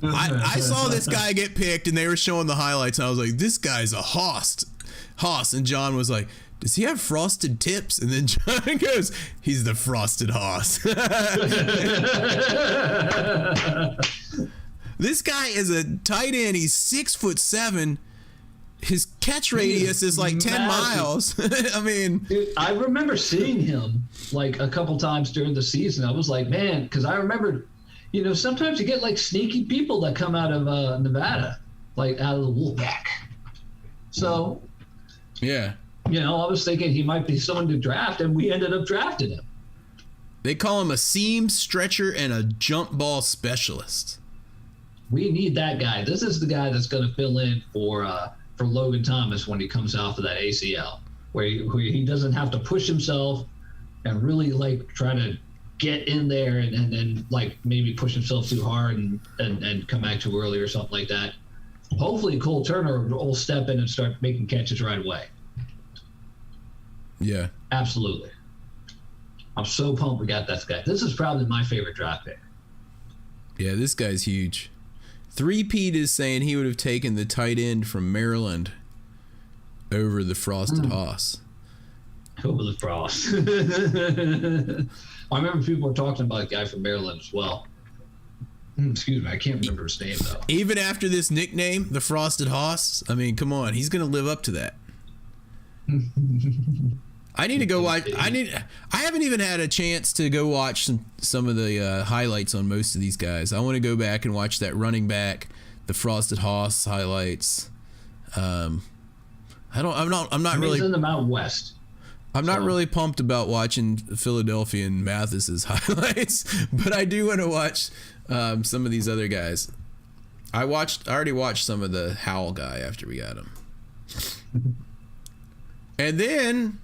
I saw this guy get picked and they were showing the highlights and I was like, this guy's a Hoss. And John was like, does he have frosted tips? And then John goes, he's the Frosted Hoss. This guy is a tight end. He's 6'7". His catch radius is like 10 miles. I mean, dude, I remember seeing him like a couple times during the season. I was like, man, because I remember, sometimes you get like sneaky people that come out of Nevada, like out of the Wolfpack. So, yeah. I was thinking he might be someone to draft, and we ended up drafting him. They call him a seam stretcher and a jump ball specialist. We need that guy. This is the guy that's going to fill in for Logan Thomas when he comes off of that ACL, where he doesn't have to push himself and really like try to get in there and then like maybe push himself too hard and come back too early or something like that. Hopefully Cole Turner will step in and start making catches right away. Yeah. Absolutely. I'm so pumped we got that guy. This is probably my favorite draft pick. Yeah, this guy's huge. 3Pete is saying he would have taken the tight end from Maryland over the Frosted Hoss. Over the Frost. I remember people were talking about a guy from Maryland as well. Excuse me, I can't remember his name though. Even after this nickname, the Frosted Hoss, I mean, come on, he's going to live up to that. I need to go watch. I haven't even had a chance to go watch some of the highlights on most of these guys. I want to go back and watch that running back, the Frosted Hoss highlights. I'm not really. He's in the Mountain West. I'm not really pumped about watching Philadelphia and Mathis's highlights, but I do want to watch some of these other guys. I already watched some of the Howell guy after we got him. And then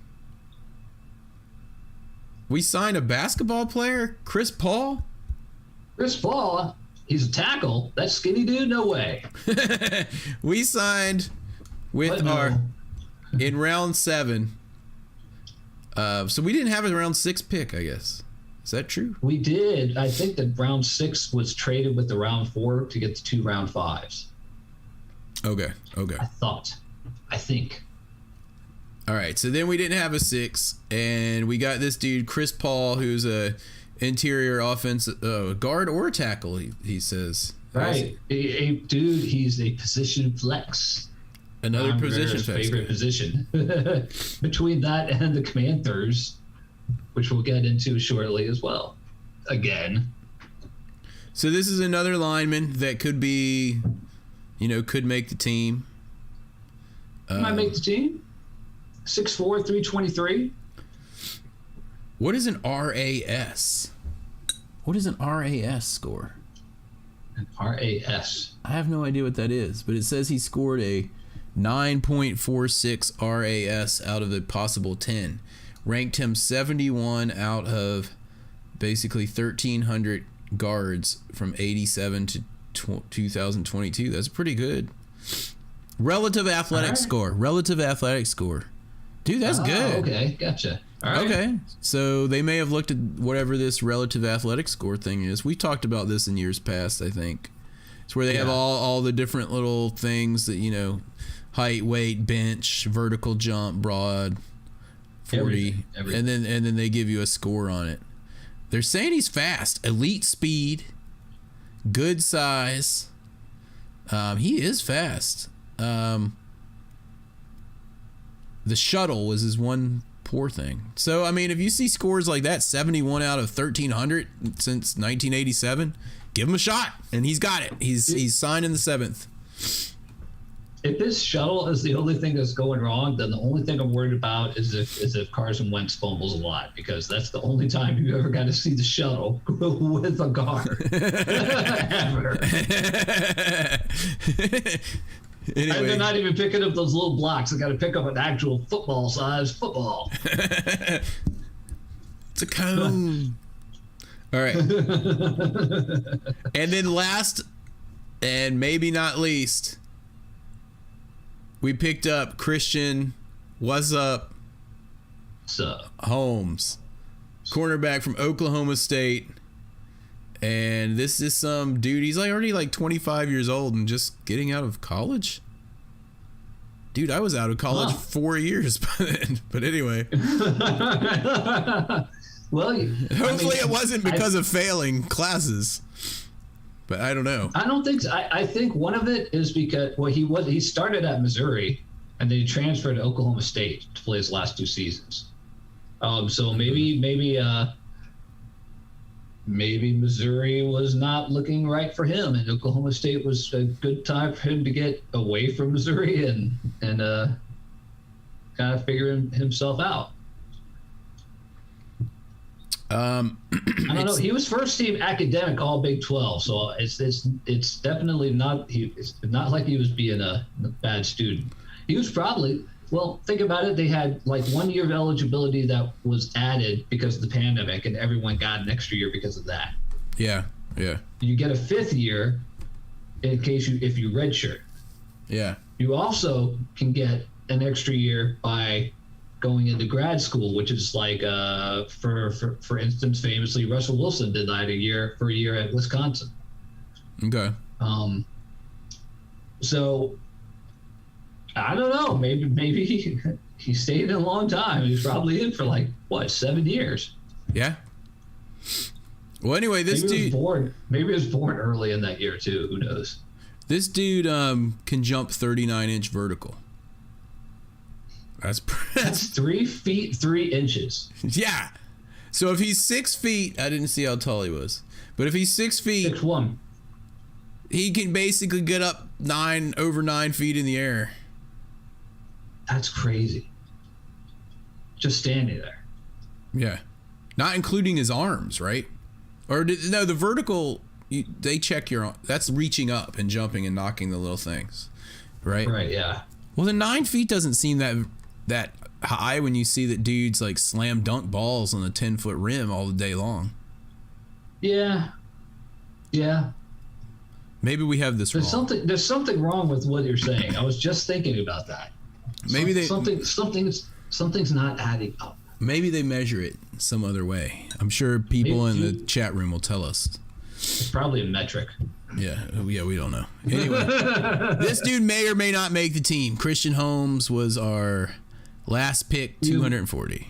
we signed a basketball player, Chris Paul. Chris Paul, he's a tackle. That skinny dude, no way. We signed with in round 7. So we didn't have a round 6 pick, I guess. Is that true? We did. I think that round 6 was traded with the round 4 to get the 2 round 5s. Okay. I think. All right, so then we didn't have a 6, and we got this dude, Chris Paul, who's a interior offensive guard or tackle, he says. Right. Dude, he's a position flex. Another position flex. Favorite position. Between that and the Commanders, which we'll get into shortly as well. Again. So this is another lineman that could be, could make the team. Might make the team. 6'4", 323. What is an RAS? What is an RAS score? An RAS. I have no idea what that is, but it says he scored a 9.46 RAS out of a possible 10. Ranked him 71 out of basically 1,300 guards from 87 to 2022. That's pretty good. Relative athletic score. Relative athletic score. Dude, that's good. Okay, gotcha. All right. Okay, so they may have looked at whatever this relative athletic score thing is. We talked about this in years past, I think. It's where they have all the different little things that, you know, height, weight, bench, vertical jump, broad, 40, everything. and then they give you a score on it. They're saying he's fast, elite speed, good size. He is fast. The shuttle was his one poor thing. So, I mean, if you see scores like that, 71 out of 1,300 since 1987, give him a shot, and he's got it. He's signed in the 7th. If this shuttle is the only thing that's going wrong, then the only thing I'm worried about is if Carson Wentz fumbles a lot, because that's the only time you ever got to see the shuttle with a guard ever. Anyway. And they're not even picking up those little blocks. They got to pick up an actual football-sized football. It's a cone. All right. And then last, and maybe not least, we picked up Christian, what's up, Holmes, cornerback from Oklahoma State. And this is some dude, he's like already like 25 years old and just getting out of college. Dude, I was out of college 4 years by then. But anyway. Well, hopefully it wasn't because of failing classes. But I don't know. I don't think so. I think one of it is because, well, he started at Missouri and then he transferred to Oklahoma State to play his last 2 seasons. So maybe Missouri was not looking right for him, and Oklahoma State was a good time for him to get away from Missouri and kind of figure himself out. I don't know. He was first team academic all Big 12, so it's definitely not it's not like he was being a bad student. He was probably, well, think about it. They had like 1 year of eligibility that was added because of the pandemic, and everyone got an extra year because of that. Yeah. You get a 5th year in case if you redshirt. Yeah. You also can get an extra year by going into grad school, which is like for instance, famously Russell Wilson did that for a year at Wisconsin. Okay. So I don't know. Maybe he stayed in a long time. He was probably in for 7 years. Yeah. Well, anyway, this dude maybe he was born early in that year too. Who knows? This dude can jump 39-inch vertical. That's 3 feet 3 inches. Yeah. So if he's 6 feet, I didn't see how tall he was, but if he's 6 feet, 6'1", he can basically get up over 9 feet in the air. That's crazy. Just standing there. Yeah. Not including his arms, right? Or no, the vertical, they check that's reaching up and jumping and knocking the little things, right? Right, yeah. Well, the 9 feet doesn't seem that high when you see that dudes like slam dunk balls on a 10-foot rim all the day long. Yeah. Maybe we have this wrong. There's something wrong with what you're saying. I was just thinking about that. Maybe something's not adding up. Maybe they measure it some other way. I'm sure people in the chat room will tell us. It's probably a metric. Yeah, we don't know. Anyway, this dude may or may not make the team. Christian Holmes was our last pick, 240.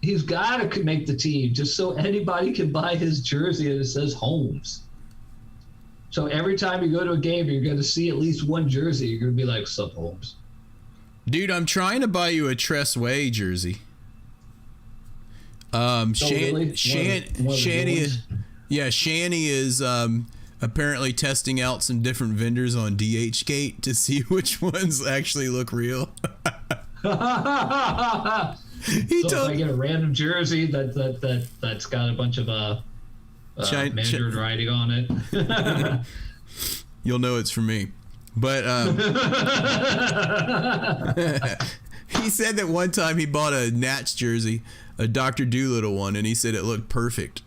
He's got to make the team just so anybody can buy his jersey and it says Holmes. So every time you go to a game, you're going to see at least one jersey. You're going to be like, sup, Holmes? Dude, I'm trying to buy you a Tress Way jersey. Shanny is apparently testing out some different vendors on DHgate to see which ones actually look real. If I get a random jersey that's got a bunch of Mandarin writing on it. You'll know it's from me. But he said that one time he bought a Nats jersey, a Dr. Doolittle one, and he said it looked perfect.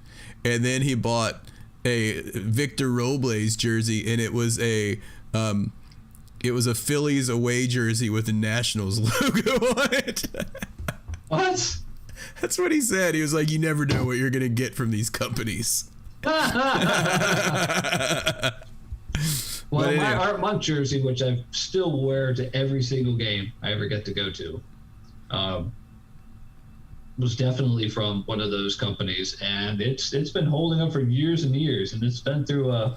And then he bought a Victor Robles jersey, and it was a Phillies away jersey with the Nationals logo on it. What? That's what he said. He was like, you never know what you're going to get from these companies. Well, anyway. my Art Monk jersey, which I still wear to every single game I ever get to go to, was definitely from one of those companies, and it's been holding up for years and years, and it's been through a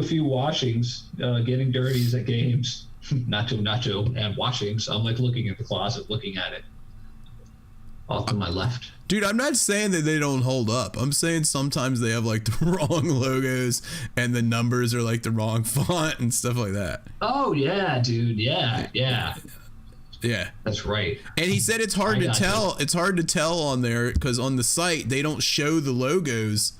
few washings, getting dirties at games, nacho, and washings. I'm like looking at the closet, looking at it off to my left. Dude, I'm not saying that they don't hold up. I'm saying sometimes they have like the wrong logos and the numbers are like the wrong font and stuff like that. Oh yeah, dude. Yeah. That's right. And he said it's hard to tell. It's hard to tell on there because on the site they don't show the logos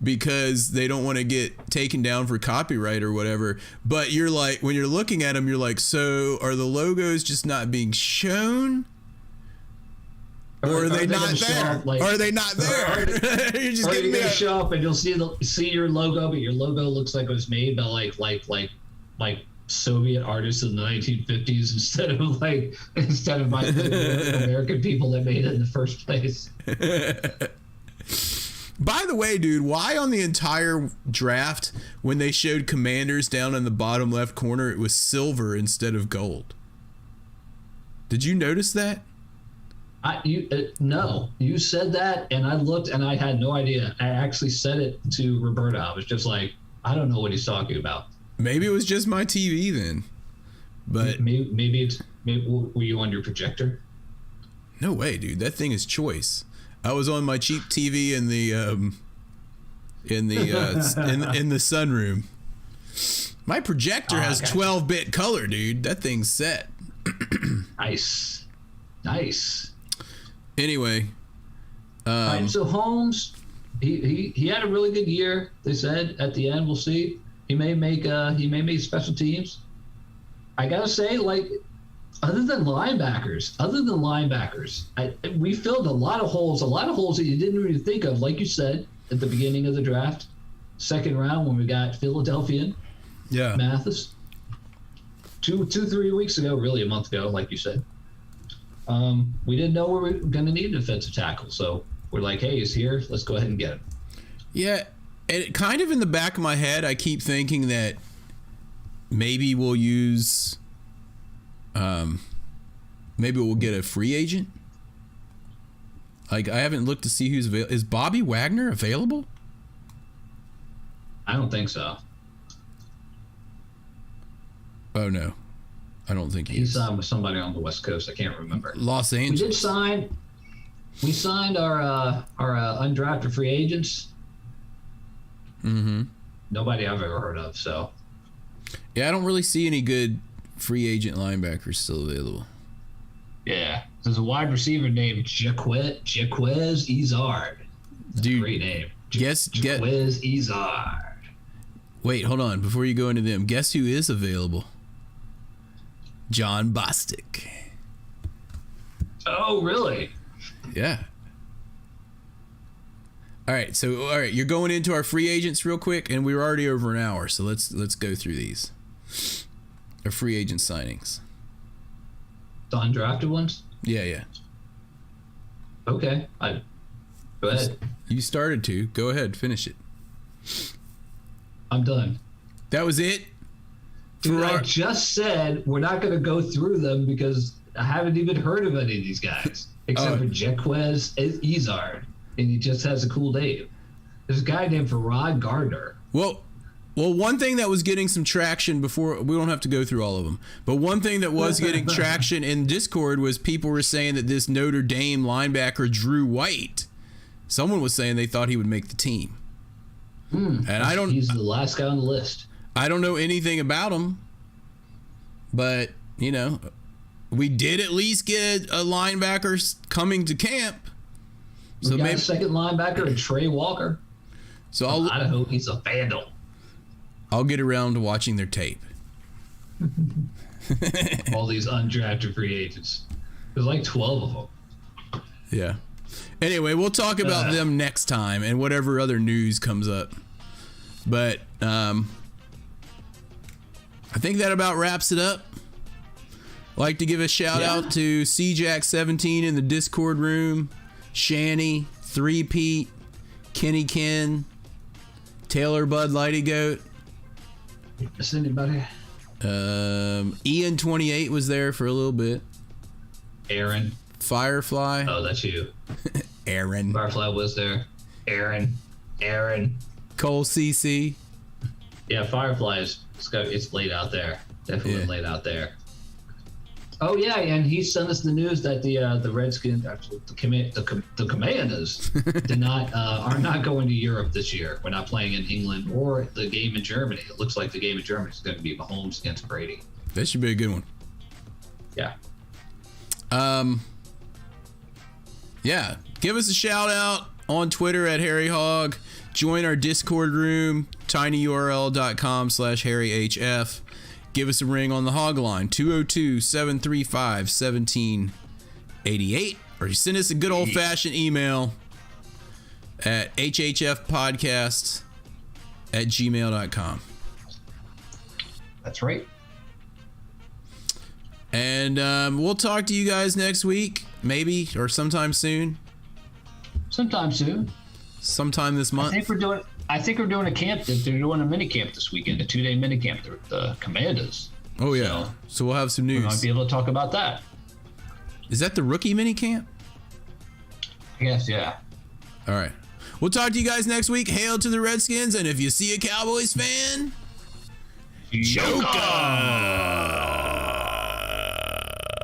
because they don't want to get taken down for copyright or whatever. But you're like, when you're looking at them, you're like, so are the logos just not being shown? Or are they not there? Are they not there? You're just getting me to show up and you'll see your logo, but your logo looks like it was made by like Soviet artists in the 1950s instead of by the American people that made it in the first place. By the way, dude, why on the entire draft when they showed Commanders down in the bottom left corner it was silver instead of gold? Did you notice that? No, you said that, and I looked, and I had no idea. I actually said it to Roberta. I was just like, I don't know what he's talking about. Maybe it was just my TV then, but maybe were you on your projector? No way, dude. That thing is choice. I was on my cheap TV in the in the sunroom. My projector has 12-bit color, dude. That thing's set. Nice. Anyway, all right, so Holmes, he had a really good year. They said at the end, we'll see. He may make special teams. I gotta say, like, other than linebackers, we filled a lot of holes that you didn't even think of. Like you said at the beginning of the draft, second round when we got Philadelphian, Mathis. 2-3 weeks ago, really a month ago, like you said. We didn't know we were going to need a defensive tackle, so we're like, hey, he's here. Let's go ahead and get him. Yeah, and kind of in the back of my head, I keep thinking that maybe we'll use, maybe we'll get a free agent. Like, I haven't looked to see who's available. Is Bobby Wagner available? I don't think so. Oh, no. I don't think he signed with somebody on the West Coast. I can't remember. Los Angeles. We signed our undrafted free agents. Mm-hmm. Nobody I've ever heard of. So. Yeah, I don't really see any good free agent linebackers still available. Yeah, there's a wide receiver named Jaquez Izard. Dude, great name. Jaquez Izard. Wait, hold on. Before you go into them, guess who is available? John Bostic. Oh, really? Yeah. All right, you're going into our free agents real quick, and we're already over an hour, so let's go through these. Our free agent signings. The undrafted ones? Yeah. Okay. Go ahead. You started to. Go ahead, finish it. I'm done. That was it? Dude, I just said we're not going to go through them because I haven't even heard of any of these guys except for Jaquez Izard, and he just has a cool name. There's a guy named Farrod Gardner. Well, one thing that was getting some traction before, we don't have to go through all of them, but one thing that was getting traction in Discord was people were saying that this Notre Dame linebacker Drew White, someone was saying they thought he would make the team. And he's the last guy on the list. I don't know anything about him, but, we did at least get a linebacker coming to camp. We got a second linebacker, Trey Walker. So From Idaho, he's a vandal. I'll get around to watching their tape. All these undrafted free agents. There's like 12 of them. Yeah. Anyway, we'll talk about them next time and whatever other news comes up. But I think that about wraps it up. I'd like to give a shout out to CJack17 in the Discord room, Shanny, 3Pete, Kenny Ken, Taylor Bud Lighty Goat. Miss anybody? Ian28 was there for a little bit. Aaron. Firefly. Oh, that's you. Aaron. Firefly was there. Aaron. Cole CC. Yeah, Firefly it's laid out there. Definitely laid out there. Oh yeah, and he sent us the news that the Redskins, actually the Commanders, are not going to Europe this year. We're not playing in England or the game in Germany. It looks like the game in Germany is going to be Mahomes against Brady. That should be a good one. Yeah. Yeah. Give us a shout out on Twitter at Harry Hog. Join our Discord room, tinyurl.com/HarryHF. Give us a ring on the Hog line, 202-735-1788. Or send us a good old-fashioned email at hhfpodcasts@gmail.com. That's right. And we'll talk to you guys next week, maybe, or sometime soon. Sometime soon. Sometime this month. I think we're doing a camp. They're doing a mini camp this weekend, a 2-day mini camp. The Commanders. Oh yeah. So we'll have some news. We might be able to talk about that. Is that the rookie mini camp? I guess, yeah. All right. We'll talk to you guys next week. Hail to the Redskins, and if you see a Cowboys fan, Joker!